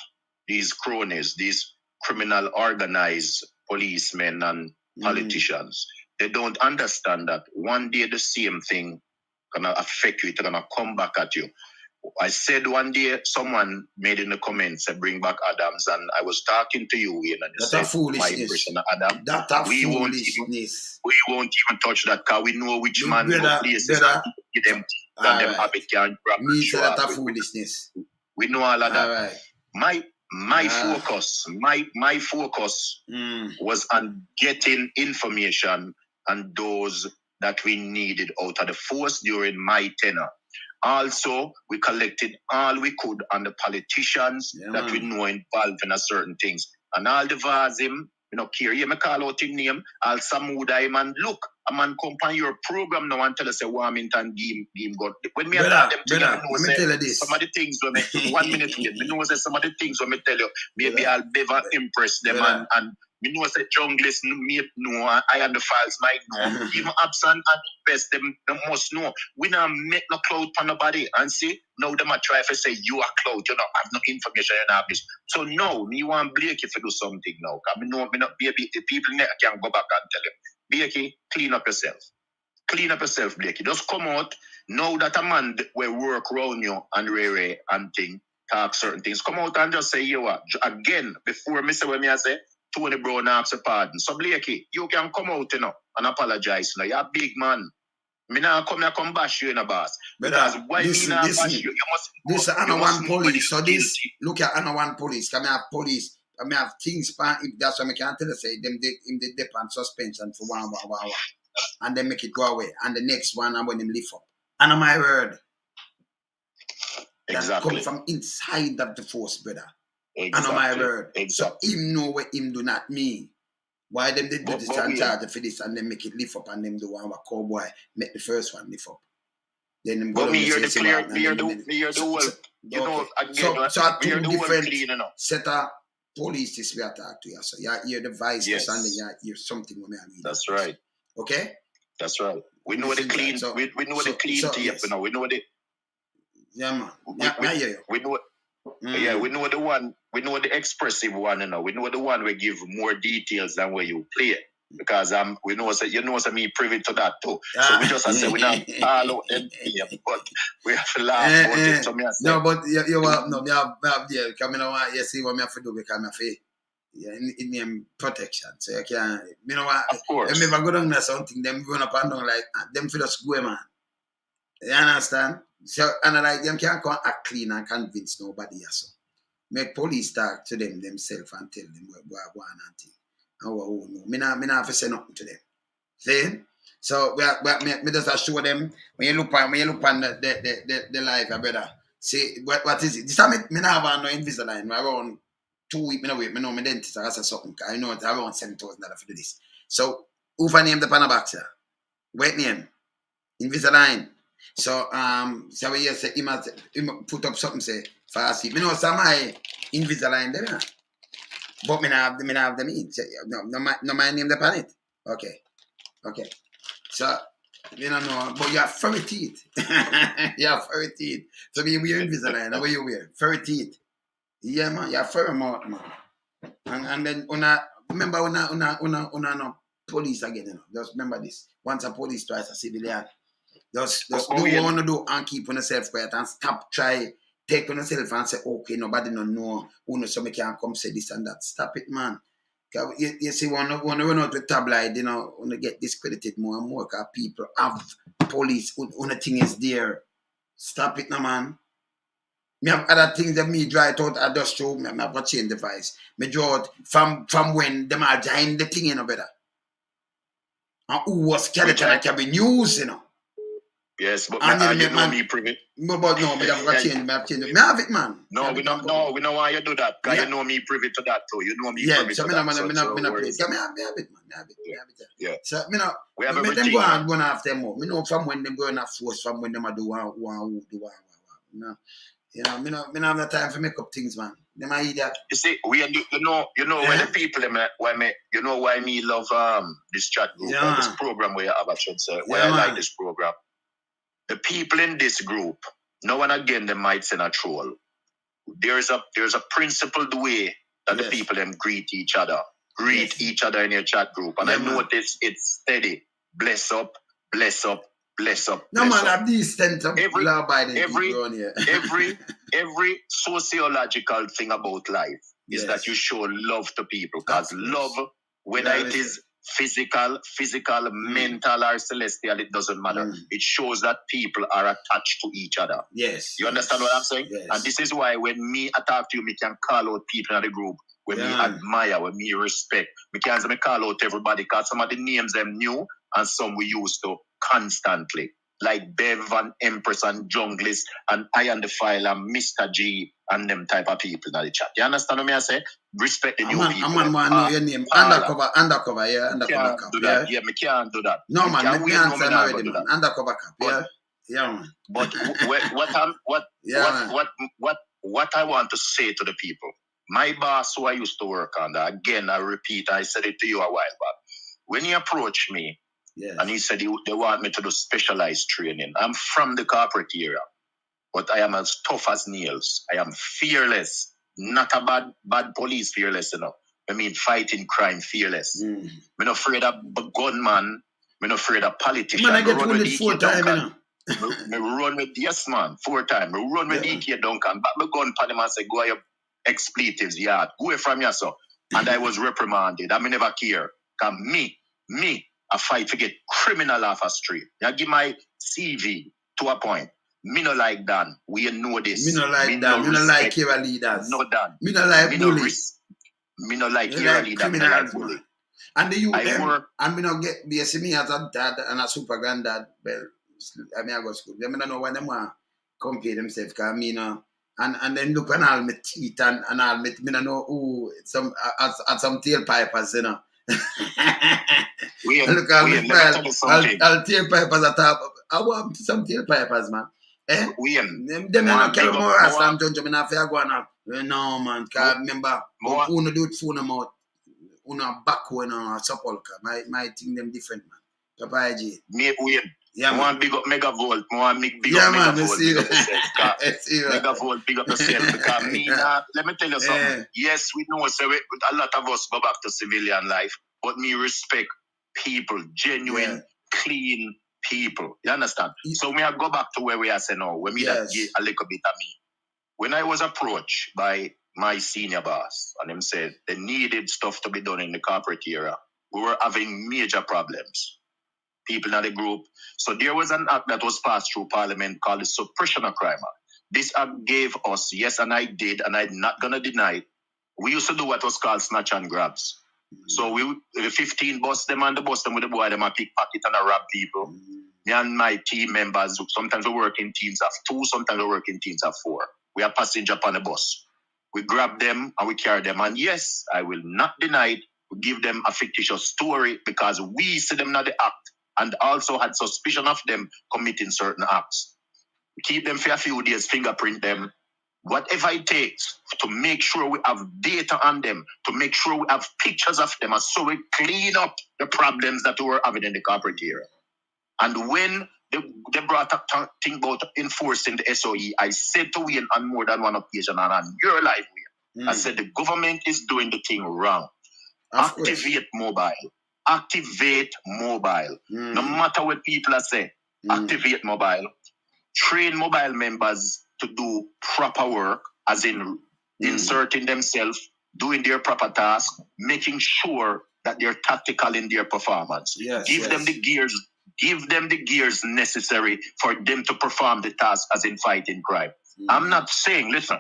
these cronies, these criminal organized policemen and politicians, they don't understand that one day the same thing gonna affect you. It's gonna come back at you. I said one day, someone made in the comments, bring back Adams, and I was talking to you, and you said, my impression of Adam. We won't even touch that, because we know which man go places and give them habit can grab me say that a foolishness. We know all of that. All right. My focus was on getting information on those that we needed out of the force during my tenure. Also, we collected all we could on the politicians that we know involved in a certain things. And all the Vazim, you know, care, me call out him name, all Samuda, man, look, a man come on your program now and tell us a Warmington game God. When me talk them together, some of the things when me 1 minute late, me know say some of the things when me tell you, maybe I'll better impress them and me know say junglist me know, I am the files might know. Even absent and best them must know. We not make no cloud for nobody and see now them a try to say you are cloud, you know, have no information, you know this. So no, me want Blake if you do something now. Cause me know me not baby the people can go back and tell him. Blakey, clean up yourself. Clean up yourself, Blakey. Just come out. Know that a man will work around you and Ray and thing, talk certain things. Come out and just say, you what? Again, before me say what me I say, Tony Brown asks a pardon. So Blakey, you can come out, and apologize. You're a big man. Me now come bash you in a boss. Because why me now bash you? You must. This is one police. So this, look at one police. Can I have police? I may have things. That's why I can't tell you say them they dip on suspension for one, and then make it go away. And the next one, I'm when him lift up. And my word. Exactly. That come from inside of the force, brother. Exactly. And my word. Exactly. So him know what him do not me. Why them they do this and charge for this and then make it lift up and them do one cowboy make the first one lift up. Then them go me hear the clear, me hear the whole, you know, again, so two different clean, you know. set of police this we are talking to you. So you hear the vice and then you hear something when I read. That's right. Okay? That's right. We know the clean, we know the clean tape, you know, we know the... Yeah, man. I hear you. We know... Yeah, we know the one, we know the expressive one, you know. We know the one we give more details than where you play it. Because we know that you know me privy to that too. So we just say we not all out them here, but we have to laugh about it. So me no, but you no, me have there coming on. You see what me have to do because me have in name protection. So you can, you know what? Of course. If I go down there something, them run up and down like them for just go, man. You understand? So and like them can't come act clean and convince nobody else. Make police talk to them themselves and tell them what and thing. Oh no, me not have to say nothing to them. See? So me just show them when you look on the life, brother. See what is it? This time me not have no Invisalign. Around 2 weeks, me know my dentist. I say something. I know it's around $7,000 for do this. So who for name the panel box here? What name? Invisalign. So so we say him put up something say fast. Me know some my Invisalign there. But me not have them in. No my name the pan it. Okay. So you don't know, but you have furry teeth. You have furry teeth. So you wear Invisalign. What you wear? Furry teeth. Yeah, man. You have furry mouth, man. And then remember una no police again. You know. Just remember this. Once a police, twice a civilian. Just do what you want to do and keep on yourself quiet and stop try take on yourself and say okay nobody no know who knows so me can come say this and that. Stop it, man. You see when run out with tabloid, you know, when they get discredited more and more because people have police when the thing is there. Stop it now, man. Me have other things that me draw it out. I just show me have to change the device. Me draw it from when them are join the thing, you know, better. And who was skeleton that can be news, you know. Yes, but you know me privy. But no, me have to change. Me have to change. Me have it, man. No, we don't why you do that. Because you know me privy to that too. You know me privy to that. Yeah, so me not play. Me have it, man. Me have it. Yeah. So me know. We have everything. Them go after them more. Me know from when them going to force, from when them do one. You know, me not have no time for make up things, man. Them are idiot. You see, when when the people why me love this chat group, this program where you have a should say why I like this program. The people in this group, now and again they might send a troll. There's a principled way that the people them greet each other in your chat group. And I notice it's steady. Bless up. No man, have these every sociological thing about life is that you show love to people. Because love, whether it is physical, mental, or celestial, it doesn't matter. It shows that people are attached to each other. Yes. You understand what I'm saying? Yes. And this is why when me attack you, me can call out people in the group when me admire, when me respect. Me can call out everybody because some of the names them new and some we used to constantly. Like Bev and Empress and Junglist and I and the File and Mr. G and them type of people in the chat. You understand what I say? Respect the new people. I'm know your name. Undercover, yeah. Undercover cop. Yeah, me can't do that. No, man, me can't say already, man. Undercover cop, yeah. Yeah, man. But what I want to say to the people, my boss who I used to work under, again, I repeat, I said it to you a while back. When he approached me, and he said they want me to do specialized training. I'm from the corporate area, but I am as tough as nails. I am fearless, not a bad police fearless, you know. I mean, fighting crime fearless. I'm not afraid of gunman. I'm not afraid of politician. Man, I get wounded 4 times, you know. Me run with, yes, man, 4 times. Me run with DK Duncan. Back my gun pan him and say, go your expletives yard. Go away from here, so. And I was reprimanded. I never care. Because me, I fight to get criminal off a street. I give my CV to a point. Me no like Dan. We know this. Me no like Dan. Me no like your leaders. No Dan. Me no like bully. Me no like your leader. Me no like bully. And the youth them, and me no get, they see me as a dad and a super granddad. Well, I mean I go to school. They don't know when them want compare themselves, because me no, and then look on all my teeth and all me don't know who some at some tailpipers, you know. Look at me, I'll tailpipers at top. I want some tailpipers, man. Eh? Them not kill more ass than John Jamina if you go on. No man, because remember, who no do it phone them out. Una back when on Sapolka. My thing them different, man. Papa AJ. Me win. Yeah, man. One big up Megavolt. One big up Megavolt. Megavolt, big up yourself. Because me, let me tell you something. Yes, we know so a lot of us go back to civilian life, but me respect people, genuine, clean people. You understand? So me I go back to where we are saying now. When me that get a little bit of me. When I was approached by my senior boss, and him said they needed stuff to be done in the corporate area, we were having major problems. People in the group. So there was an act that was passed through Parliament called the Suppression of Crime Act. This act gave us, yes, and I did, and I'm not going to deny it. We used to do what was called snatch and grabs. So we 15 bust them and the bust them with the boy, them a pickpocket and a rob people. Me and my team members, sometimes we work in teams of 2, sometimes we work in teams of 4. We are passenger on the bus. We grab them and we carry them. And yes, I will not deny it. We give them a fictitious story because we see them in the act and also had suspicion of them committing certain acts. We keep them for a few days, fingerprint them. Whatever it takes to make sure we have data on them, to make sure we have pictures of them, and so we clean up the problems that we were having in the corporate area. And when they brought up thing about enforcing the SOE, I said to Wayne on more than one occasion, and on your live, Wayne, I said the government is doing the thing wrong. Activate mobile. Activate mobile. No matter what people are saying, activate mobile. Train mobile members to do proper work, as in inserting themselves, doing their proper task, making sure that they're tactical in their performance. Give them the gears. Give them the gears necessary for them to perform the task as in fighting crime. I'm not saying, listen,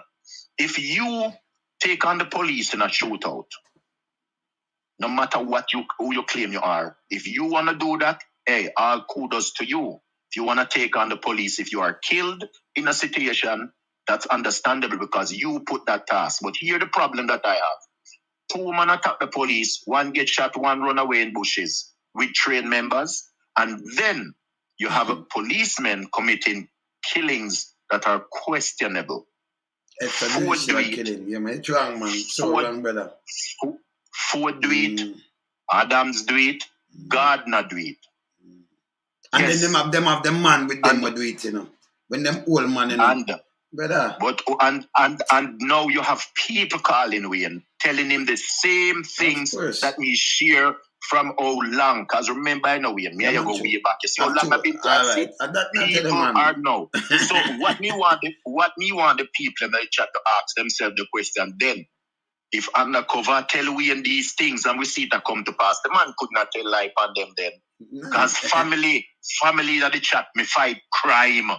if you take on the police in a shootout, no matter who you claim you are, if you want to do that, hey, all kudos to you. If you want to take on the police, if you are killed in a situation, that's understandable because you put that task. But here the problem that I have. 2 men attack the police, 1 get shot, 1 run away in bushes with trained members. And then you have a policeman committing killings that are questionable. Ford do it, Adams do it, Gardner do it. And then them have the man with them do it, you know. When them old man, you know. Brother. But and now you have people calling Wayne, telling him the same things that we share from how long. Because remember, I know Wayne, me and you go way back. You see how long I've been practicing. People are now. So what me want the people in the chat to ask themselves the question then. If undercover tell Wayne these things and we see it come to pass, the man could not tell lie on them then. Because family in the chat, me fight crime.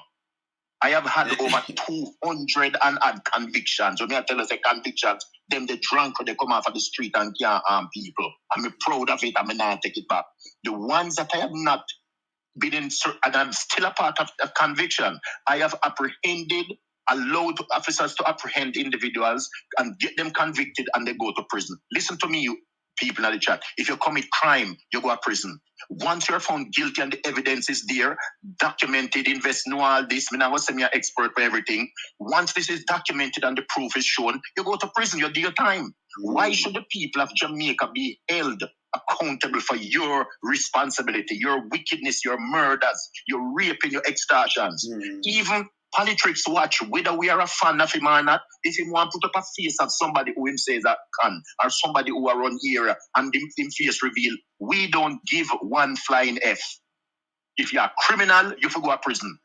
I have had over 200 and odd convictions. When I tell us the convictions, them the drunk when they come off of the street and can't harm people. I'm proud of it. I'm not take it back. The ones that I have not been in, and I'm still a part of a conviction, I have allowed officers to apprehend individuals and get them convicted and they go to prison. Listen to me, you people in the chat. If you commit crime, you go to prison. Once you're found guilty and the evidence is there, documented, know all this, I'm not saying you're expert for everything. Once this is documented and the proof is shown, you go to prison, you do your time. Why should the people of Jamaica be held accountable for your responsibility, your wickedness, your murders, your raping, your extortions? Even politics watch, whether we are a fan of him or not, if he want to put up a face of somebody who him says that can, or somebody who are on here and him face reveal, we don't give one flying F. If you are criminal, you have to go to prison.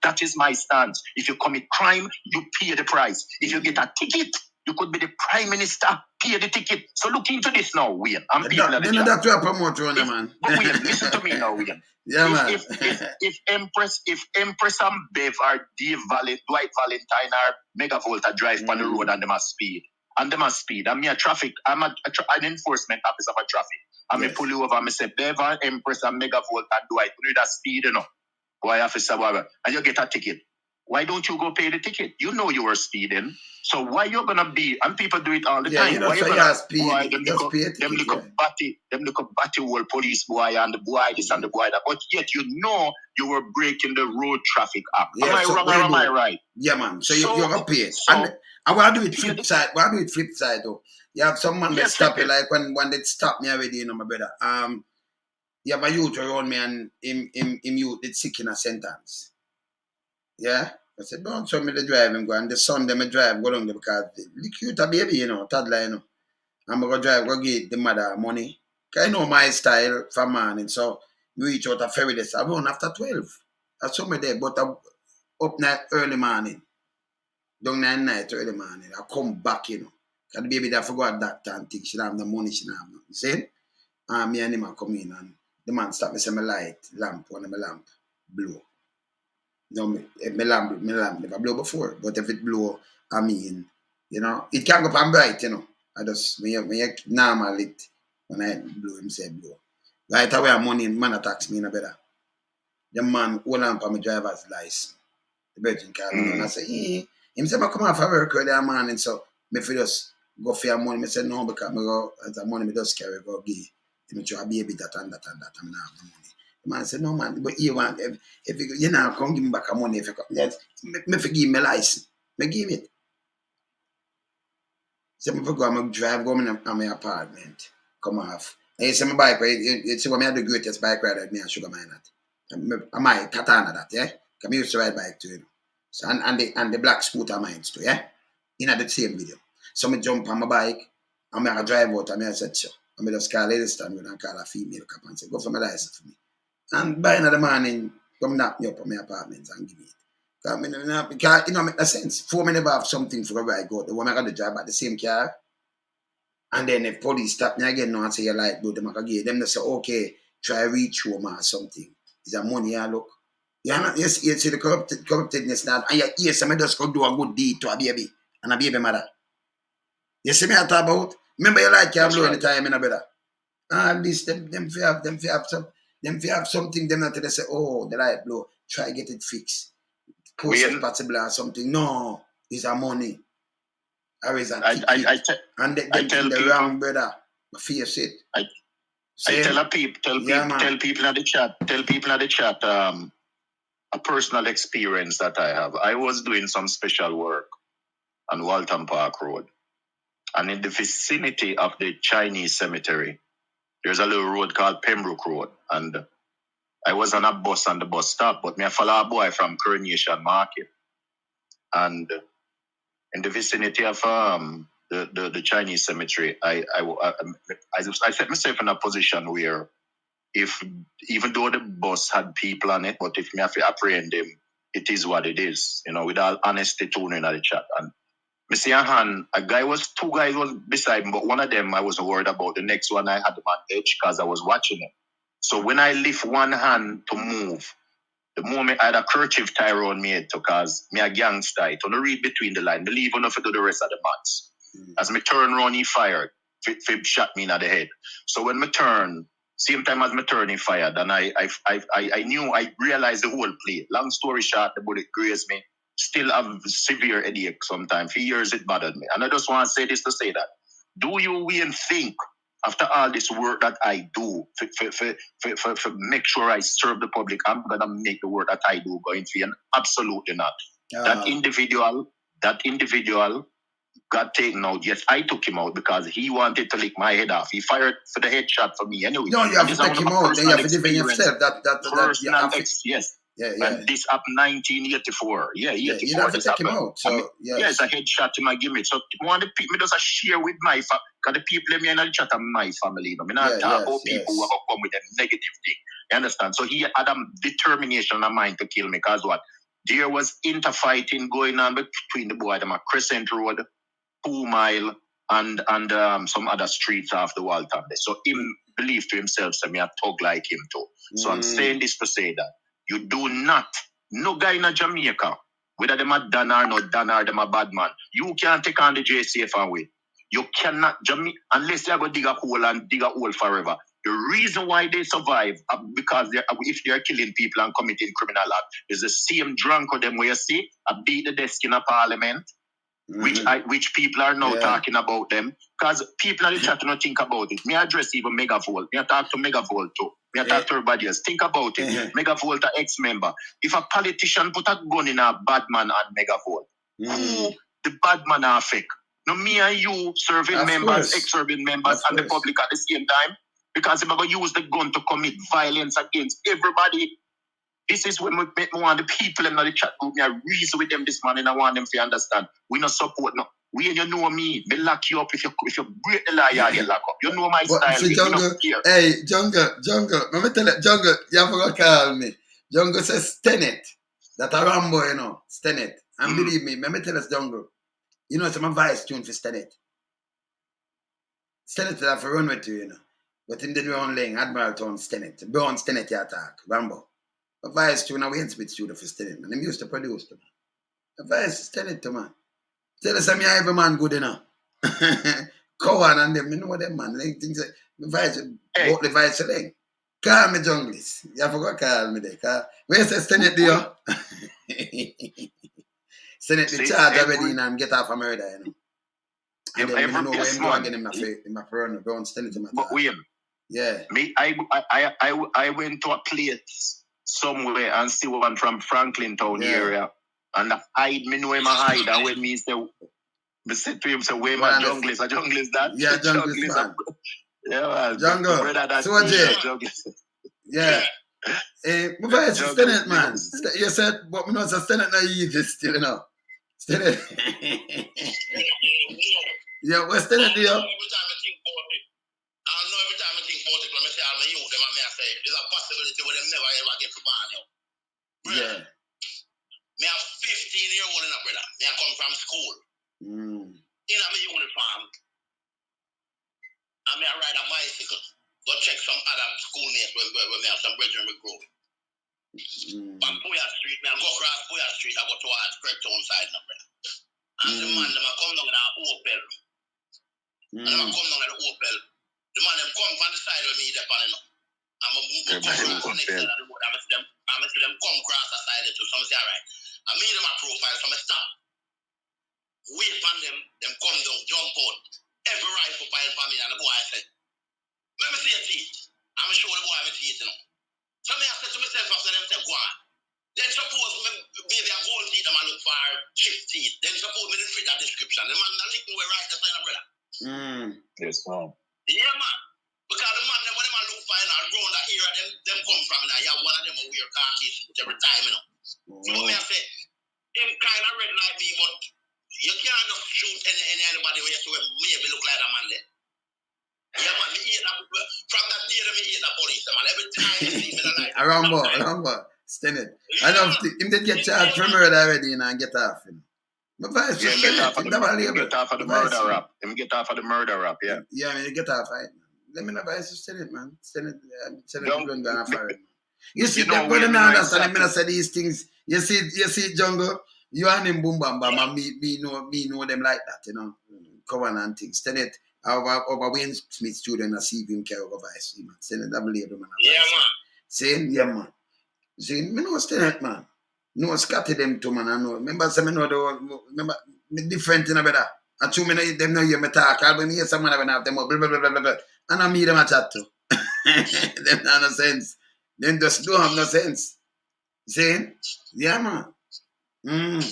That is my stance. If you commit crime, you pay the price. If you get a ticket, You could be the Prime Minister, pay the ticket. So look into this now, Wayne. And people at the Then chat. that's where I promote you, man. But Wayne, listen to me now, Wayne. Yeah, man. If Empress and Bev are Dave Dwight Valentine or Megavolta drive on the road and they must speed. And I'm a traffic. I'm an enforcement officer for traffic. And me pull you over. I say, Bev and Empress and Megavolta and Dwight, you need that speed, you know. Boy, officer, whatever. And you get a ticket. Why don't you go pay the ticket? You know you were speeding. So why you're gonna be, and people do it all the time. You know, why so you gonna speed, boy, them look up batty old police boy and the boy this and the boy that. But yet you know you were breaking the road traffic act. Yeah, am I wrong or am I right? Yeah, man. So you're gonna pay it. And what I do it flip side. What I do it flip side though. You have some man that stop you, like when they stop me already, you know, my brother. You have a youth around me and him youth it's sick in a sentence. Yeah? I said, don't show me the drive him go. And the son them drive go down there because the cute a baby, you know, toddler, you know. I'm gonna drive, go give the mother money. Cause I know my style for morning. So we reach out a ferry this. I run after 12. I saw me there, but I up night early morning. Down night early morning. I come back, you know. Cause the baby that forgot that and think she don't have the money, she don't have nothing. See? Me and him come in and the man stop me say my light, lamp, one of my lamp blow. No, my lamp never blow before. But if it blow, I mean, you know, it can go up and bright, you know. I just, when you normal it, when I blow, him say blow. Right away, I'm money, man attacks me in a better. The man hold on for my driver's license. The virgin called me and I say, him say, I come off of work early in the morning, so me for just go for your money. I say, no, because me go, as the money me just carry, go give. Me try a baby that and that, I'm not have the money. The man said, no, man, but you want, if you now come give me back the money, if you come, yes, me forgive me license. Me give it. So me go and drive, go in my apartment, come off. And you see my bike, right? You see what me had the greatest bike ride at me and Sugar Mine at. I might katana that, yeah? Because I used to ride bike too, you know. So, and the black scooter mine too, yeah? In the same video. So I jump on my bike, and I drive out, and I said, sure. And I just call Lady Stand and call a female cop and say, go for my license for me. And by another morning, come knock me up on my apartment and give me it. Because you know, make no sense. 4 minutes have something for a ride go. The one I got the drive at the same car. And then if police stop me again now and say you like do them, I give them they say, okay, try reach home or something. Is that money you look? You see the corruptedness now. And you somebody just go do a good deed to a baby and a baby mother. You see me I talk about? Remember you like you blow any time in a brother. At least them have something, them not they say, oh, the light blow, try get it fixed. Post it possible or something. No, it's a money. Or is a ticket. And they tell the wrong brother. Face it. I tell people in the chat, a personal experience that I have. I was doing some special work on Walton Park Road. And in the vicinity of the Chinese cemetery, there's a little road called Pembroke Road. And I was on a bus on the bus stop, but I follow a boy from Coronation Market. And in the vicinity of the Chinese cemetery, I set myself in a position where even though the bus had people on it, but if me have to apprehend them, it is what it is. You know, with all honesty tuning at the chat. And me see two guys was beside me, but one of them I wasn't worried about. The next one I had them on edge because I was watching him. So when I lift one hand to move, the moment I had a kerchief tie around me head because me a gangster, I don't read between the line. Believe enough to do the rest of the match. As me turn around, he fired. Fib shot me in the head. So when me turn, same time as me turn, he fired. And I realized the whole play. Long story short, the bullet grazed me. Still have severe headache sometimes. For years it bothered me. And I just want to say this to say that. Do you even think, after all this work that I do, for make sure I serve the public, I'm going to make the work that I do going for you? Absolutely not. That individual got taken out. Yes, I took him out because he wanted to lick my head off. He fired for the headshot for me anyway. No, you have to take him out. Then you have to defend yourself. Yes. Yeah. And this up 1984. Yeah, 84. You have to take him out. So, yes, a headshot to my gimmick. So, one of the people does a share with my family. Because the people in me in the chat are my family. You know, I don't talk about people who have come with a negative thing. You understand? So, he had a determination of mind to kill me. Because what? There was interfighting going on between the boy and my Crescent Road 2 Mile, and some other streets off the Walton. So him believe to himself, so me a thug like him too. So I'm saying this to say that you do not, no guy in Jamaica, whether them a done or not done or them a bad man, you can't take on the JCF away. You cannot, unless you go dig a hole forever. The reason why they survive because if they are killing people and committing criminal act is the same drunk of them where you see beat the desk in a parliament, which people are now talking about them, because people are in the chat don't think about it. Me address even Megavolt. Me talk to Megavolt too. Me talk to everybody else. Think about it. Megavolt a ex-member. If a politician put a gun in a bad man and Megavolt, who the bad man are fake? No, me and you serving members, ex-serving members, and the public at the same time, because they're going to use the gun to commit violence against everybody. This is when we want the people in the chat group. I reason with them this morning. I want them to understand. We not support no. We and you know me. They lock you up if you break the law. You get locked up. You know my style. See, Jungle, hey, Jungle. Let me tell you, Jungle. You have to call me. Jungle says Stenet. That a Rambo, you know, Stenet. And believe me, let me tell us, Jungle. You know, it's my vice tune for Stenet. Stenet have to run with you, you know. But in the round lane, Admiral Town Stenet. Brown Stenet you attack. Rambo. A vice tune, I went with studio for Stenet, man. Them used to produce them. A vice Stenet, man. Tell us I'm every man good enough. Cowan and them, you know what them man. They think that the vice, both the vice thing. Call me Junglist. You forgot call me there. Where's the Stenet there? Stenet the charge already and get off a murder, you know. And then you know where I'm going again in my friend, go on Stenet in my But William, yeah. Me, I went to a place somewhere and see one from Franklin Town area. And I know him a hide. And when me say, me said to him, say, where my Junglist? A Junglist that? Yeah, Junglist man. Yeah, man. Jungle. So what yeah. My vice is Stenet, man. You said, but me know it's a Stenet naive still, you know. Stenet. Yeah, what's Stenet do you? I know every time I think about it, when I say I'm a youth, them I say, there's a possibility where them never ever get to ban you. Yeah. Me have 15-year-old in a brother. Me I come from school. In a uniform. And me I ride a bicycle. Go check some other schoolmates where me have some brethren we grow. From Puya Street, me I go across Puya Street, I go towards Craigtown side now, brother. And the man, them I come down in an Opel. And them I come down in an Opel. The man them come from the side of me, they're panning up. I'm a move to the next side of the road. I'm going to see them come across the side too. So I'm say, all right. I meet them a profile, so I stop. Wait on them come down, jump out. Every rifle pile for me, and the boy I said, let me see your teeth. I'm going to show the boy my teeth, you know. So I said to myself after them say, go on. Then suppose maybe a gold teeth, I'm look for chip teeth. Then suppose me fit that description. The man that lick me right, that's my brother. Yes, ma'am. Yeah, man. Because the man, when them look for around that area, them come from, you have one of them who wear khaki suit every time, you know. So me I say, him kind of red like me, but you can't just shoot anybody where you see maybe look like that man there. Yeah, man, me hate that. From that day, me hate that police, man. Every time you see me, like Rambo, Stenet. I love him did get charged for murder already, you know, and get off. You know. My vice is get off of the murder rap. Him get off of the murder rap, yeah. Yeah, I mean, you get off, right? Let me know vice is Stenet, man. Stenet going to fire it. You see, that brother now understand him, I say these things. You see, Jungle, you and him boom bam bam, and me know them like that, you know. Come on and things. Stenet, over Wayne Smith student, I see him carry over vice, man. Stenet, I believe him, man. Yeah, man. Saying, yeah, man. Saying, me know Stenet, man. No Scotty them too, man. I know. Remember, say me know me different, you know, brother. And two me them know hear me talk. I'll be hear someone when I have them up, blah, blah, blah, blah, blah. And I meet them a chat too. Them have no sense. Them just don't have no sense. Saying, yeah, man. And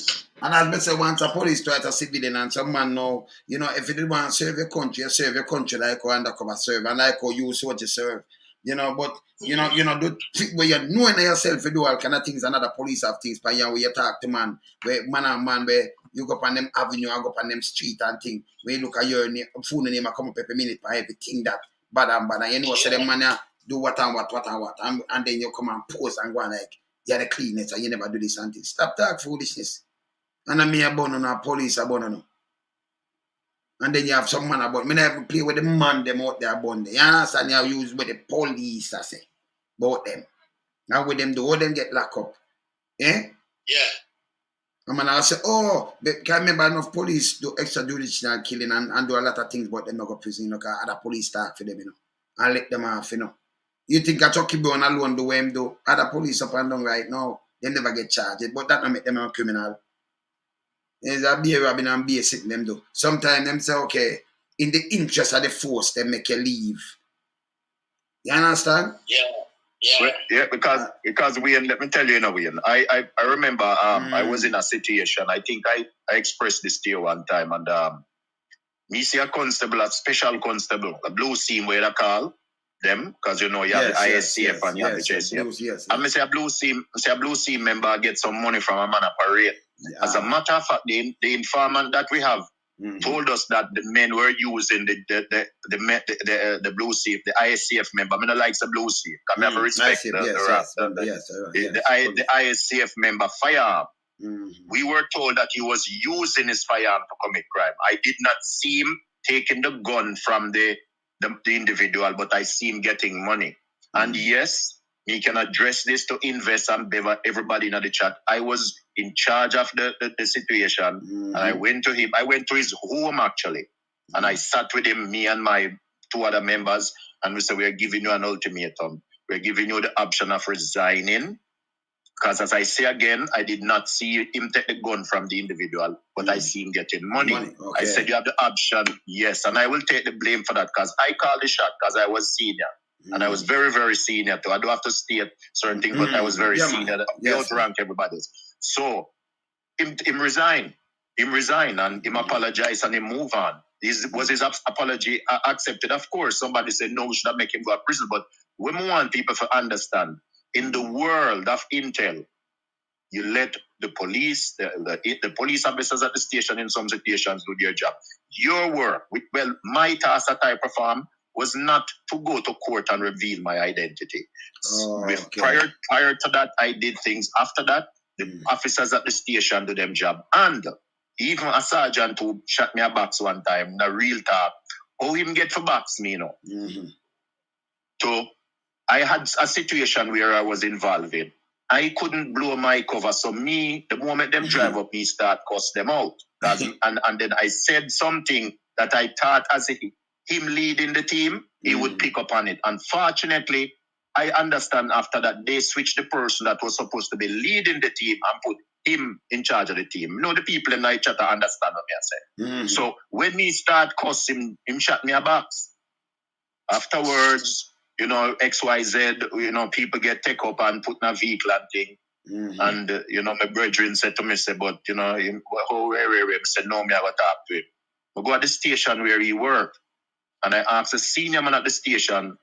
as me say, once a police try to civilian and some man know, you know, if you did want to serve your country, you serve your country like how undercover serve and like how you what you serve. You know, but you know, do where you knowing yourself you do all kind of things, another police have things by you where you talk to man, where man and man where you go up on them avenue, I go up on them street and thing, where you look at your name, phone name, I come up every minute for everything that bad and bad. And you know, so them man do what and what. And then you come and pose and go and like, you're the cleanest and you never do this and thing. Stop talk foolishness. And I me a bun on a police a bun on. And then you have some man about me never play with the man them out there bond. You understand? You use with the police, I say. About them. And with them do all them get locked up. Eh? Yeah. And man I say, oh, but can remember enough police do extrajudicial killing and do a lot of things, but them not go prison, you know, because other police talk for them, you know. And let them off, you know. You think a Chucky Brown alone do what him do? Other police up and down right now, they never get charged. But that don't make them a criminal. There's a beer robbing and basic them do. Sometimes them say, okay, in the interest of the force, they make you leave. You understand? Yeah. Yeah. Well, yeah, because let me tell you, I remember I was in a situation. I think I expressed this to you one time, and me see a constable, a special constable, a blue team where they call them, because you have the ISCF and you have the JCF. And me say a blue team member get some money from a man a parade. Yeah. As a matter of fact, the informant that we have told us that the men were using the blue team, the ISCF member. I don't like the blue team. I have respect the ISCF member firearm. We were told that he was using his firearm to commit crime. I did not see him taking the gun from the individual, but I see him getting money. And yes, he can address this to Invest and everybody in the chat. I was in charge of the situation, and I went to him. I went to his home, actually, and I sat with him, me and my 2 other members, and we said, we are giving you an ultimatum. We're giving you the option of resigning, because as I say again, I did not see him take the gun from the individual, but I see him getting money. Okay. I said, you have the option, yes, and I will take the blame for that, because I called the shot, because I was senior. And I was very, very senior too. I don't have to state certain things, but I was very senior. They outrank everybody. So him resign. Him resign and him apologize and him move on. Was his apology accepted? Of course, somebody said no, we should not make him go to prison. But we want people to understand, in the world of intel, you let the police, the police officers at the station in some situations do their job. Your work, my task that I perform was not to go to court and reveal my identity. Prior to that, I did things. After that, the officers at the station do them job. And even a sergeant who shot me a box one time, the real talk, how him get for box me, So I had a situation where I was involved in. I couldn't blow my cover. So me, the moment them drive up, me start cuss them out. And then I said something that I thought as him leading the team, he would pick up on it. Unfortunately, I understand after that they switched the person that was supposed to be leading the team and put him in charge of the team. The people in the chat understand what I say. So when me start cussing, him shot me a box. Afterwards, XYZ, people get take up and put in a vehicle and thing. And, my brethren said to me, but, I said, no, me I got to talk to him. I go at the station where he worked. And I asked the senior man at the station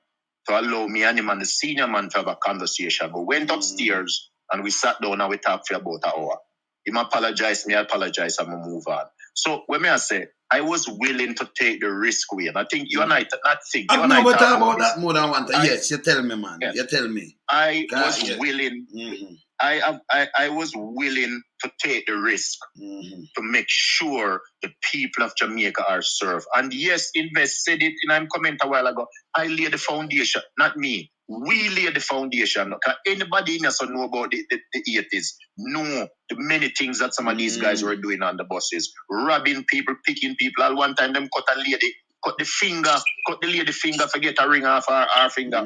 to allow me and him and the senior man to have a conversation. We went upstairs and we sat down and we talked for about an hour. Him apologized, me apologize, and we move on. So when I say I was willing to take the risk, Wayne, I think you and I not think. I know, but talk about that more than one time. Yes, you tell me, man. Yeah. You tell me. I was willing. I was willing to take the risk to make sure the people of Jamaica are served. And yes, Invest said it in a comment a while ago. I laid the foundation, not me. We laid the foundation. Anybody in us know about the 80s know the many things that some of these guys were doing on the buses. Robbing people, picking people. At one time, them cut the lady finger, forget a ring off her finger.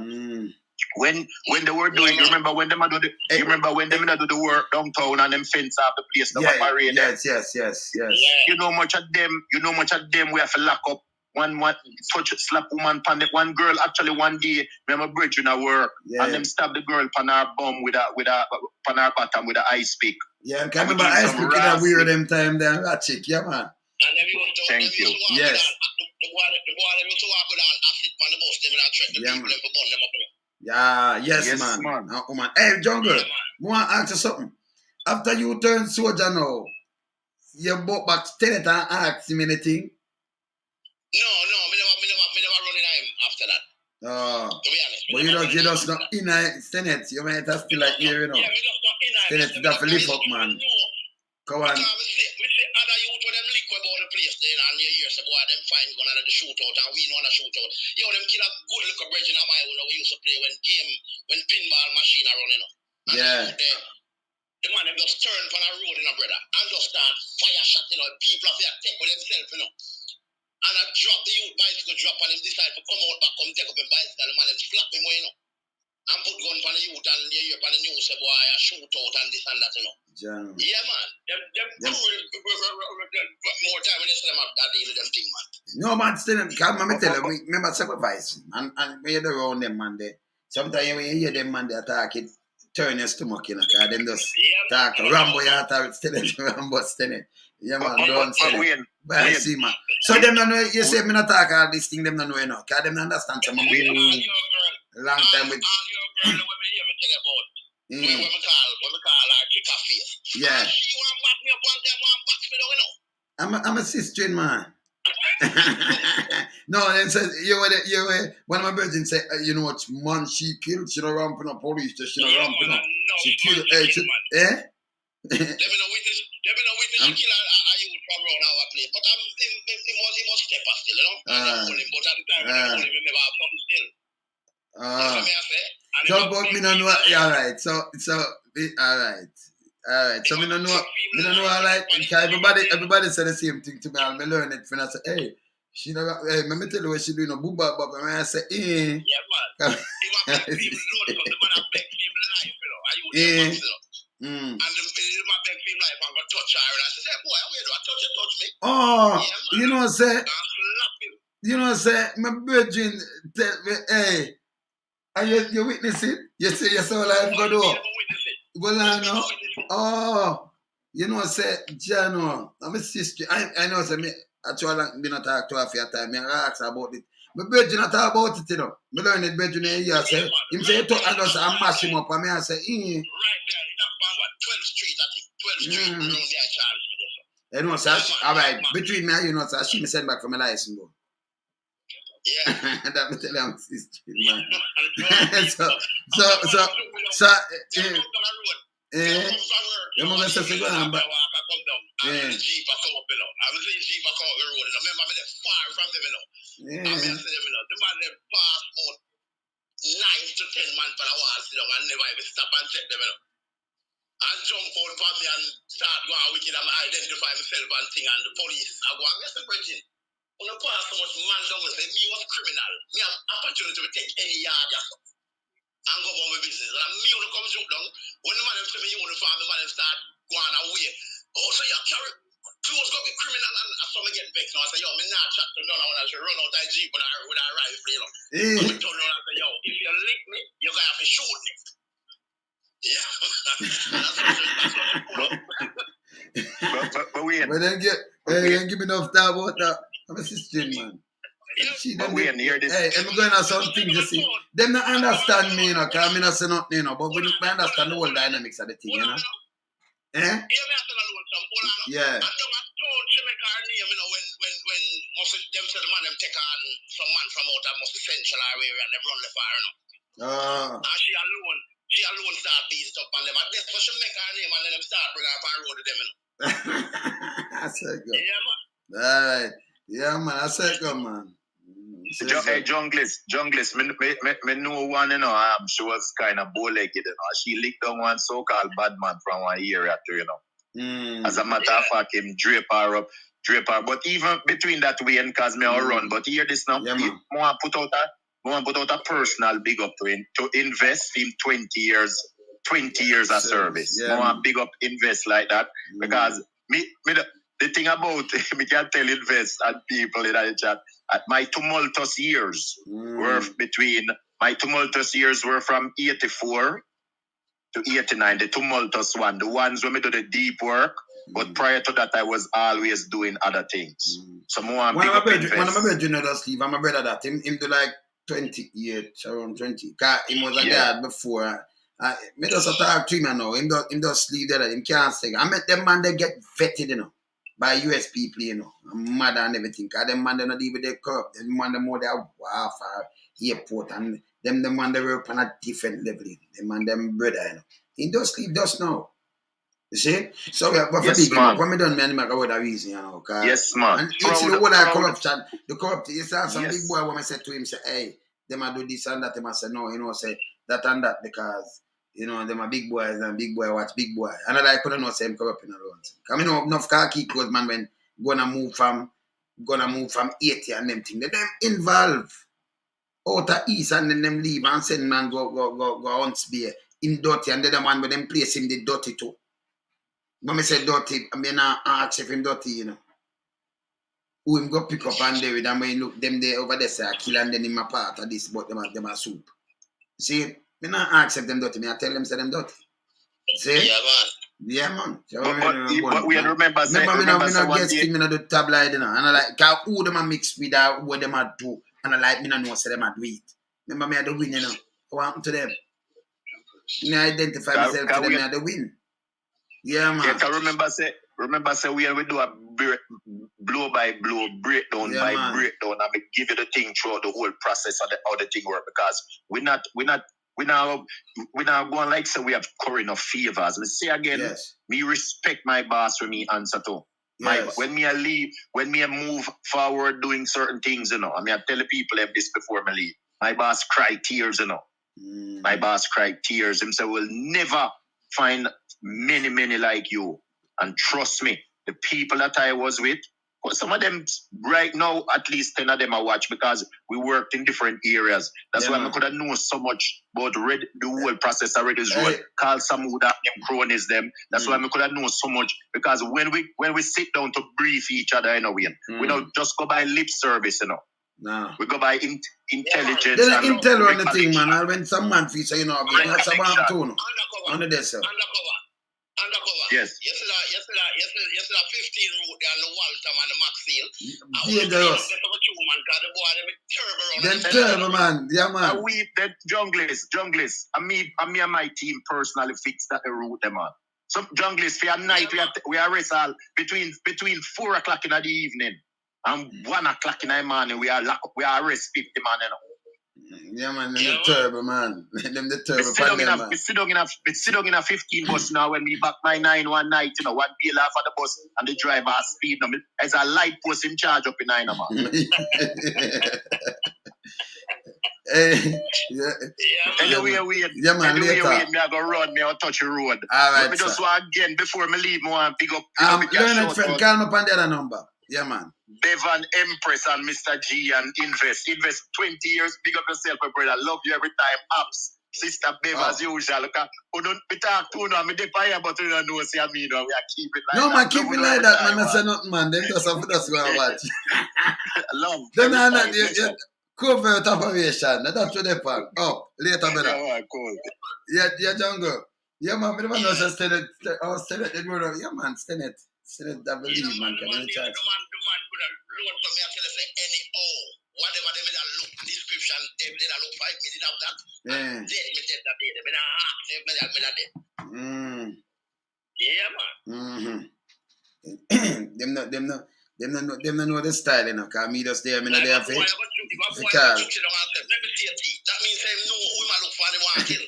When they were doing, remember when them do the work downtown and them fence off the place, Yes. You know much of them we have to lock up. One touch slap woman pan it. One girl actually one day, remember bridge in her work, and them stab the girl pan her bum with a pan her bottom with an ice pick. Yeah, I can remember ice pick in a weird them time then that chick, yeah man. Thank you. Yes. The boy them used to walk with all acid on the bus, them and I track the people them for burn them up. Yeah, yes man. Man. Hey, Jungle, I want to ask you something. After you turn soldier now, you bought back Tenet and ask him anything? No, me never run in him after that. To be honest. But you just not in a Tenet, you might have still like here, Yeah, me just not in him. Tenet, you have to lift up, man. Come on. Me say other youth when them lick about the place then and you hear say boy them find going on the shootout and we know on a shootout. Yo, them kill a good little bridge in my own we used to play when pinball machine are running up. And the man them just turn from a road in a brother and just start fire shot, people have to take with themselves, And I drop the youth bicycle drop and him decide to come out back, come take up a bicycle, the man them slap him, and put gun on the youth and you hear on the news say boy a shootout and this and that, Yeah, man. Them more time when they say them have that deal with them thing, man. No, man, still, come on, me tell you, remember sacrifice. And when you're around them, man, sometimes when you hear them, man, they attack it, turn your stomach, because them just talk, Rambo, you have to tell them, Rambo, still, yeah, man, don't say it. But I see, man. So them don't know, you say me not talk all this thing, them don't know, because them don't understand some of long time with... All your girl, when me hear me tell you about, when me call her kick her face. Yeah. And she want back me up one time, want box me down, I'm a sister, man. No, then says you were one of my virgins say, you know what man she killed, she don't run for no police, she don't run for no. She killed Let me know witness she kill a youth from around our place. But he must step us still, I don't hold him, but at the time when I hold him, he never have nothing still. So but me don't know alright, so alright. Alright, so me don't know alright, because everybody say the same thing to me, and me learn it when I say, hey, she never, hey, let me tell you what she doing, no boom bop bop, and I say, Yeah, man. He want beg people load up, the man have beg people life, I use them, and the man beg people life, and go touch her, and I say, boy, how you do, I touch me. Oh, Yeah, you know, say, and slap him. you know, say, my virgin tell me, hey, and you witness it? You say your soul life go do? Well, I know. Oh, you know, say, Jano, I'm a sister. I know, say, me, actually, me not talk to her for a time. Me ask her about it. My virgin not talk about it, Me learn it, virgin, here, say, him say, you talk, and just, I mash him up, and me, I say, Right there, in that bang, 12th Street, I think. 12th Street, around there, Charles. You know, so, all right, between me and you, know, so she me send back from my license, bro. Yeah. That me tell you, I'm sister, man. so, you must say, go on, but the Jeep come up, I was in Jeep come up the road, remember me far from them, I mean, I say them, the man they pass about 9 to 10 man for a while, and never even stop and check them, and jump out for me and start going wicked and identify myself and thing, and the police, I go, I'm just a virgin. When I pass so much man down and say, me was criminal, me have opportunity to take any yard and go about my business. And me when I come jump down, when the man them say me uniform, the man them start going away. Oh, so you carry clothes go be criminal and so me get vexed. Now I say, yo, me not chat to none. I want to run out of Jeep with a rifle, So I turn around and say, yo, if you lick me, you're gonna have to shoot me. Yeah. But we then give me enough time about that. I'm a sister, man. But we ain't hear this. Hey, I'm going to something, you see. Them not understand me, because I not say nothing, but we understand the whole dynamics of the thing, Eh? Yeah. I don't told Jamaica her name, when most of them say the man them take on some man from out of most central area and them run the fire, And she alone start beat up on them. And that's what she make her name and then them start bring her up and road to them, That's so good. Yeah, man. Alright. Yeah, man, that's so good, man. Hey, Junglis, me know one, she was kind of bow-legged, She licked down one so-called bad man from one area to, As a matter of fact, him drape her up. But even between that way and cause me run, but hear this now, I want to put out a personal big up to him, to invest in 20 years of service. I want to big up invest like that, because the thing about me can tell invest and people in the chat, at my tumultuous years were from 84 to 89, the tumultuous one, the ones when me do the deep work, but prior to that I was always doing other things. So more one of my brother, Steve, I'm a brother that him do like 20 years, around 20. Cause he was a guard before. Me just talk to him now. Him just leave there. Him can't say. I met them man, they get vetted, by US people, mad and everything. Cause them man, they not even they corrupt. Them man, they more they warfare, airport, and them the man, they work on a different level. Them man, them brother, He just leave just now. You see? So we have to Yes, big him up. man. When we done, me and him about a reason, you know. Yes, man. And you see the whole Proud. corruption, the corrupt, you saw some Yes. big boy when I said to him, say, hey, them a do this and that, them a say, no, you know, say that and that because, you know, them are big boys and big boy watch big boy. And I couldn't know say him corrupt in a road. Because I know enough khaki clothes, man, when gonna move from 80 and them thing. They them involved out of east and then them leave and send man go Hunts Bay in dirty and then the man with them place him the dirty too. When I say dirty, I mean I ask if him dirty, you know. Who him go pick up and there with and when you look them there over there say I kill and then him a part of this but them a soup. See, me not ask if them dirty, me I tell them say them dirty. See? Yeah, man. Yeah, man. So But we remember say, me remember not one guess day. thing, me not do tabloid, you know. And I like, cause who them a mix with what them a do. And I like, me not know say them a do it. Remember me a the win, you know. What happened to them? Me identify myself to them, me a the win. Yeah, man. Yeah, remember say we do a blow by blow, breakdown Yeah, by man. breakdown, and we give you the thing throughout the whole process of how the thing work because we're not going like say we have current of favors. Me say again, Yes. me respect my boss for me answer to. Yes. When me I leave, when me I move forward doing certain things, you know, I mean I tell the people have this before me leave. My boss cry tears, you know. My boss cried tears. Him say, we'll never find many like you. And trust me, the people that I was with, well, some of them right now, at least 10 of them I watch because we worked in different areas. That's why I could have known so much about the whole process already is road. Call some who that them cronies them. That's why I could have known so much because when we sit down to brief each other, you know, we don't just go by lip service, you know. No. We go by intelligence. There's an intel on the thing, man. And when some man feels, you know, that's a man too. Under there, sir. Undercover. Yes. Yesterday 15 route and the Walter and the Maxfield. Dangerous. Them terrible, man. Yeah, man. We the junglist. And me and my team personally fix that the route them on. Some junglist for a night we arrest all between 4 o'clock in the evening and 1 o'clock in the morning we arrest 50 man, you know. Yeah, man, them the terrible, man. Them the terrible. We sit down in a 15 bus now when we back my 9 one night, you know, one bail off of the bus and the driver speed. As a light post in charge up in 9, man. Anyway, me I go run, me I touch the road. All right, me just want again before me leave, me want pick up. Learn it, friend. Call me up on the other number. Yeah, man. Bevan Empress and Mr. G and Invest 20 years. Big up yourself, my brother. Love you every time. Apps. Sister Bev as usual. We don't talk to no, me depire, but we don't know say I mean, we are keep it like no, that. No, man, keep it like that, man. I say nothing, man. Them just have to go and watch. Love. Then I know covert operation. That's what they plan. Oh, later, brother. Yeah, cool. Yeah, Jungle. Yeah, man. The man also said it. Yeah, man. Stand it. That believe, man. Can you charge? The man could have loaned from me actually say any whatever they made a look description, they did a look 5 minutes of that. Yeah. They did that day. They made a half, they made a day. Yeah, man. Them not know the style, you know, because me just there, me not there for it. Let me see a teeth. That means they know who I look for, they want to kill.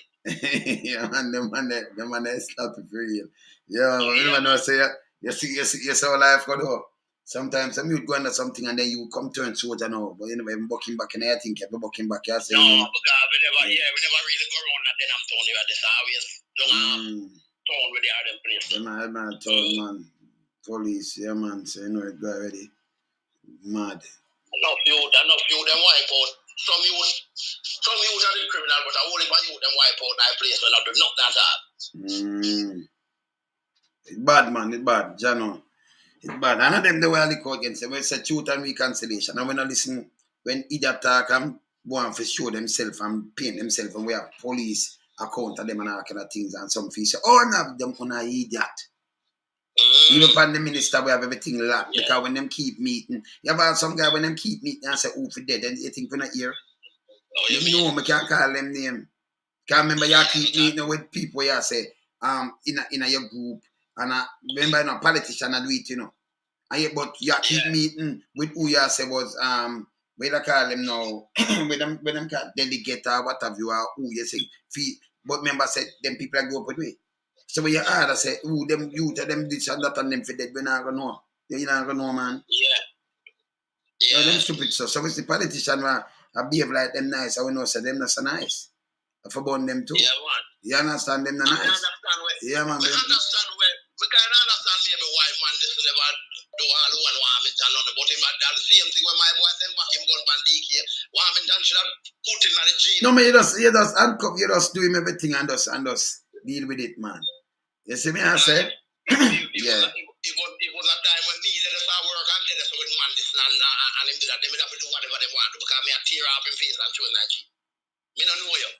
Yeah, man, them man, they stop it for real. Yeah, man, you know, say, you see how life go do. Sometimes some you go under something and then you come turn soldier now. But you know, I'm bucking back and I think you're bucking back. You say, no, because we never really go around and then I'm telling you, this always don't town where they are them place. Yeah, man, town, man. Police, yeah, man, so you know it go already. Mad. Enough you, them wipe out. Some youth are the criminal, but I only for you, them wipe out that place when I do not that hard. It's bad, man, it's bad, Jano. It's bad. And them the way I look against them, when it's a truth and reconciliation. And when I listen, when idiot talk and want to show themselves and paint themselves, and we have police account of them and all kind of things, and some fish say, oh, no, them on an idiot. Even for the minister, we have everything locked. Yeah. Because when them keep meeting, you have some guy when them keep meeting and say, oh, for dead, and you think we're not here. You know, I can't call them name. Can't remember you keep meeting with people you say, in your group. And remember, you know, politician do it, you know. And but you keep meeting with who you say was, what they call them now, with them call delegate or what have you, or who you say. But remember, said, them people I grew up with me. So when you order say, ooh, them you tell them this and that and them for dead, we not gonna know. You not gonna know, man. Yeah. Yeah. Them stupid stuff. So it's the politician who behave like them nice, I will know say them not so nice. I for burn them too. Yeah, man. You understand them not nice? Understand where, yeah, man. We understand where, we can understand maybe why man this never do all one Warmington nothing, but him at the same thing when my boy them back him gun ban DK, Warmington should have put him on the jail. No, man, you just handcuff, you just do him everything and just deal with it, man. You see me, I say? Yeah. It was a time when me did this work and did this with man this and him did that, they have to do whatever they want to because me a tear off him face and show that shit. Me don't know you.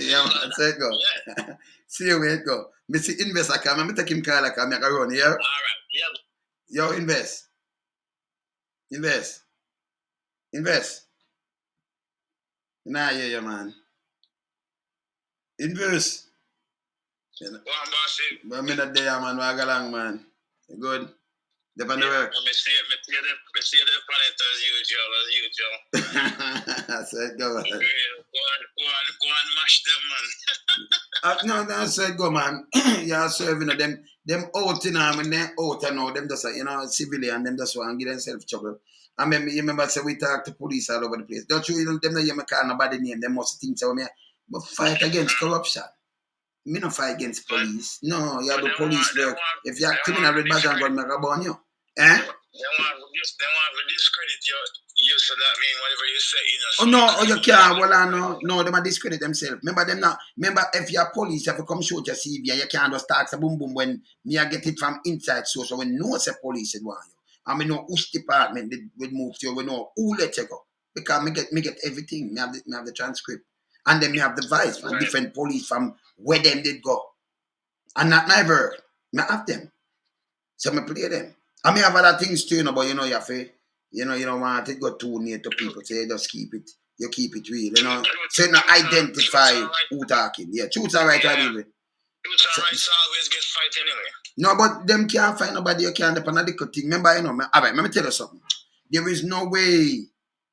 Yeah, man, so it go. Yeah. See you where it go. Me see investor come, me take him call like me I run here. All right, yeah. Yo, invest. Nah, yeah, man. Invest. But I'm not there, man. I go along, man. You good? They're on the work. Me see the planet as usual. I said, go on. Go and mash them, man. No, I said, go, man. You're serving them out, you know, when they're out, you know, them just, you know, civilian, them just want to give themselves trouble. I mean, you remember, say, we talk to police all over the place. Don't you, them not hear me call nobody name, them must think so, but fight against corruption. Me no fight against police. No, you have the police work. If you're criminal with badge and gun, make a burn you. Eh? They want to discredit you, so that mean whatever you say, you know. Oh no, oh you can't. Well, I know. No, they might discredit themselves. Remember if you're police, you have to come show your CV, you can't just start a boom boom when me I get it from inside source. So when no say police it want you. I mean know which department they would move to, we know who let you go. Because me get everything. Me have the transcript. And then me have the voice from different police from where them did go. And not my word. Me have them. So me play them. I may have other things too, you know, but you know, you have to, you know, you don't want to go too near to people. So you just keep it. You keep it real, you know. So you not identify who talking. Yeah, truth are right, I deal with. Truth are right, so always get fight anyway. No, but them can't find nobody. You can't depend on the good thing. Remember, you know, all right, let me tell you something. There is no way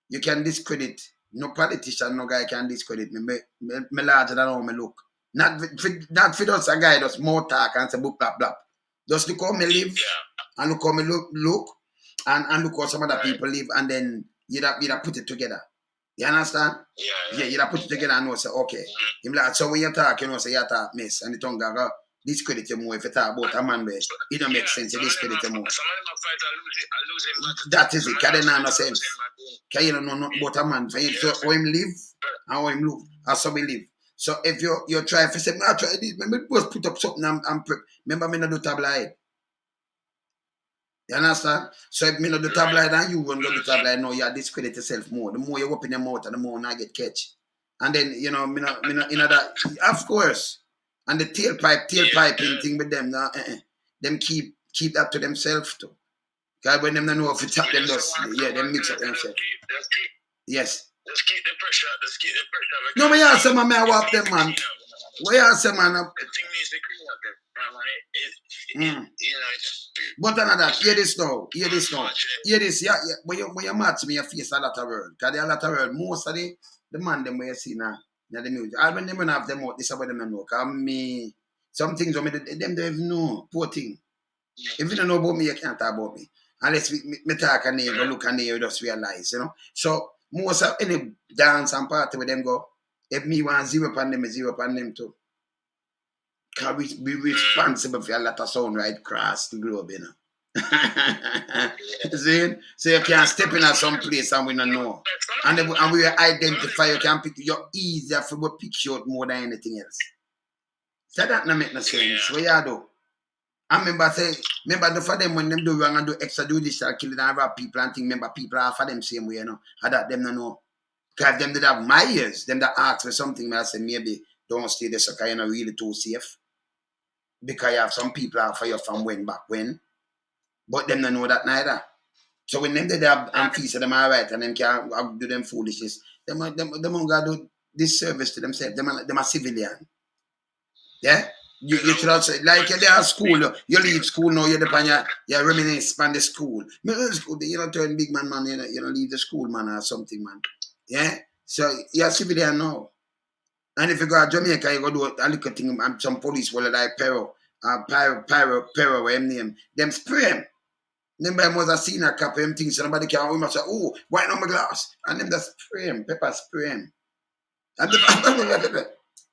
you can discredit. No politician, no guy can discredit me. Me larger than how me look. Not for us a guy that's more talk and say blah blah blah. Just look how me live and look how me look and look how some other people live and then you'd put it together. You understand? Yeah, you'd put it together and know say okay. Like, so when you talk, you know, say you talk mess and the tongue go discredit you more if you talk about a man where it don't make sense, you discredit you more. That is it, because they don't no sense. Because you don't know nothing about a man. So how him live and how him look, that's how we live. So if you try to say, I try this, maybe just put up something and prep. Remember me not do tabloid. You understand? So if me not do tabloid and you won't do tabloid, no, you discredit yourself more. The more you open your mouth and the more I get catch. And then, you know, me not that, of course. And the tailpiping thing with them, them keep that to themselves too. Because when them don't know if it's up, them just, them mix up themselves. Yes. Just keep the pressure. No, but yeah, say, man, I walk them, man. What you say, man? The thing needs to clean up, man. You know, it's... But another, hear this now. Hear this, yeah. When you match me, you face a lot of world. Because there are a lot of world. Most of the man them where you see now, the music. All when them have them out, this is what them know. Because me, some things, them don't even know. Poor thing. If you don't know about me, you can't talk about me. Unless me talk and you go look and you just realize, you know. So, most of any dance and party with them go, if me want zero upon them, zero upon them too. Can we be responsible for a lot of sound right across the globe, you know? See? So you can step in at some place and we don't know. And we identify, you can pick, you're easier for to pick you out more than anything else. So that don't make no sense. What you do? I remember for them when them do wrong and do extrajudicial killing and rob people and things, remember people are for them same way, you know. And that them don't know. Because them did have my ears, them that ask for something, I say maybe don't stay there so you're not really too safe. Because you have some people out for you from back when. But them don't know that neither. So when them did have and feast them all right and them can do them foolishness, them gonna do this service to themselves. Them are civilian. Yeah? You should also, like you're there at school, you leave school now, you're upon you reminisce on the school. You don't turn big man, you don't leave the school, man, or something, man. Yeah? So you're civilian now. And if you go to Jamaica, you go do a little thing, and some police will like Pero, Pero, what him name, them spray him. Then by must have seen a cap him things, so nobody can almost say, oh, why not my glass? And them just spray him, pepper spray him. And the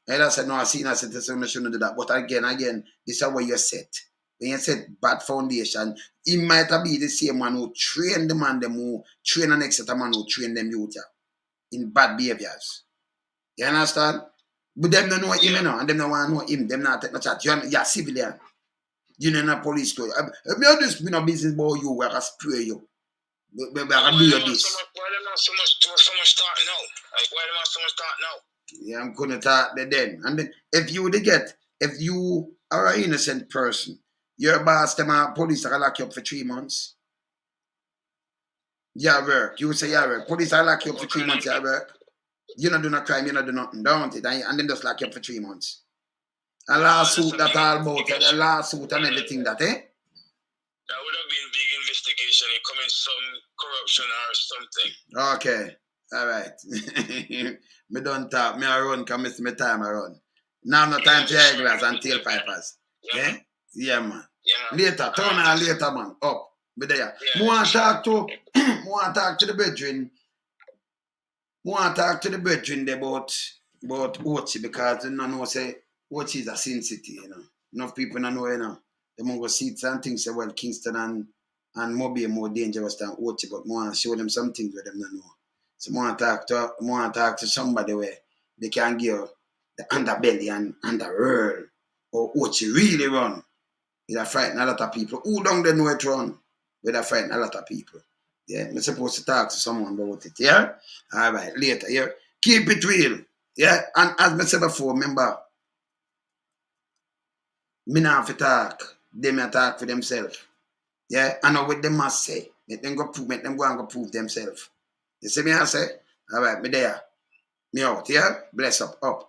and I said, no, I seen I said, so I shouldn't do that. But again, this is where you're set. When you set bad foundation, it might be the same man who train the man, them who train an extra man who train them youth in bad behaviors. You understand? But them don't know him, you know, and them don't want to know him. Them not take no chat. You're civilian. You know, in a police story. If you just been a business boy, you will spray you. We can do you this. Why them not so much start now? Like, why them not so much start now? Yeah, I'm gonna talk then. And then if you are an innocent person, your boss, them police are lock you up for 3 months. Yeah, work. You say yeah, work. Police are lock you up for 3 months, yeah, work. You not do no crime, you not do nothing, don't it? And then just lock you up for 3 months. A lawsuit that all about a lawsuit and everything that, eh? That would have been big investigation. It coming some corruption or something. Okay. All right. Me don't talk. Me I run because I miss my time I run. Now no time for egglers and tail pipers. Yeah? Yeah, man. Yeah. Later. Turn on later, man. Up. Be there. Yeah. Want to talk to the brethren. Want to talk to the brethren about Ochi because they don't know say Ochi is a sin city, you know. Enough people don't know, you know. They want to go see some things say, well, Kingston and Moby are more dangerous than Ochi, but I want to show them some things where them don't know. So I want to talk to somebody where they can give the underbelly and underworld or Ochi really run. It'll frighten a lot of people. Who don't they know it run? It'll frighten a lot of people. Yeah, I'm supposed to talk to someone about it. Yeah? All right, later. Yeah? Keep it real. Yeah? And as I said before, remember, me not have to talk. They may talk for themselves. Yeah? I know what they must say. Make them go and go prove themselves. You see me I say? All right, me there. Me out. Yeah? Bless up.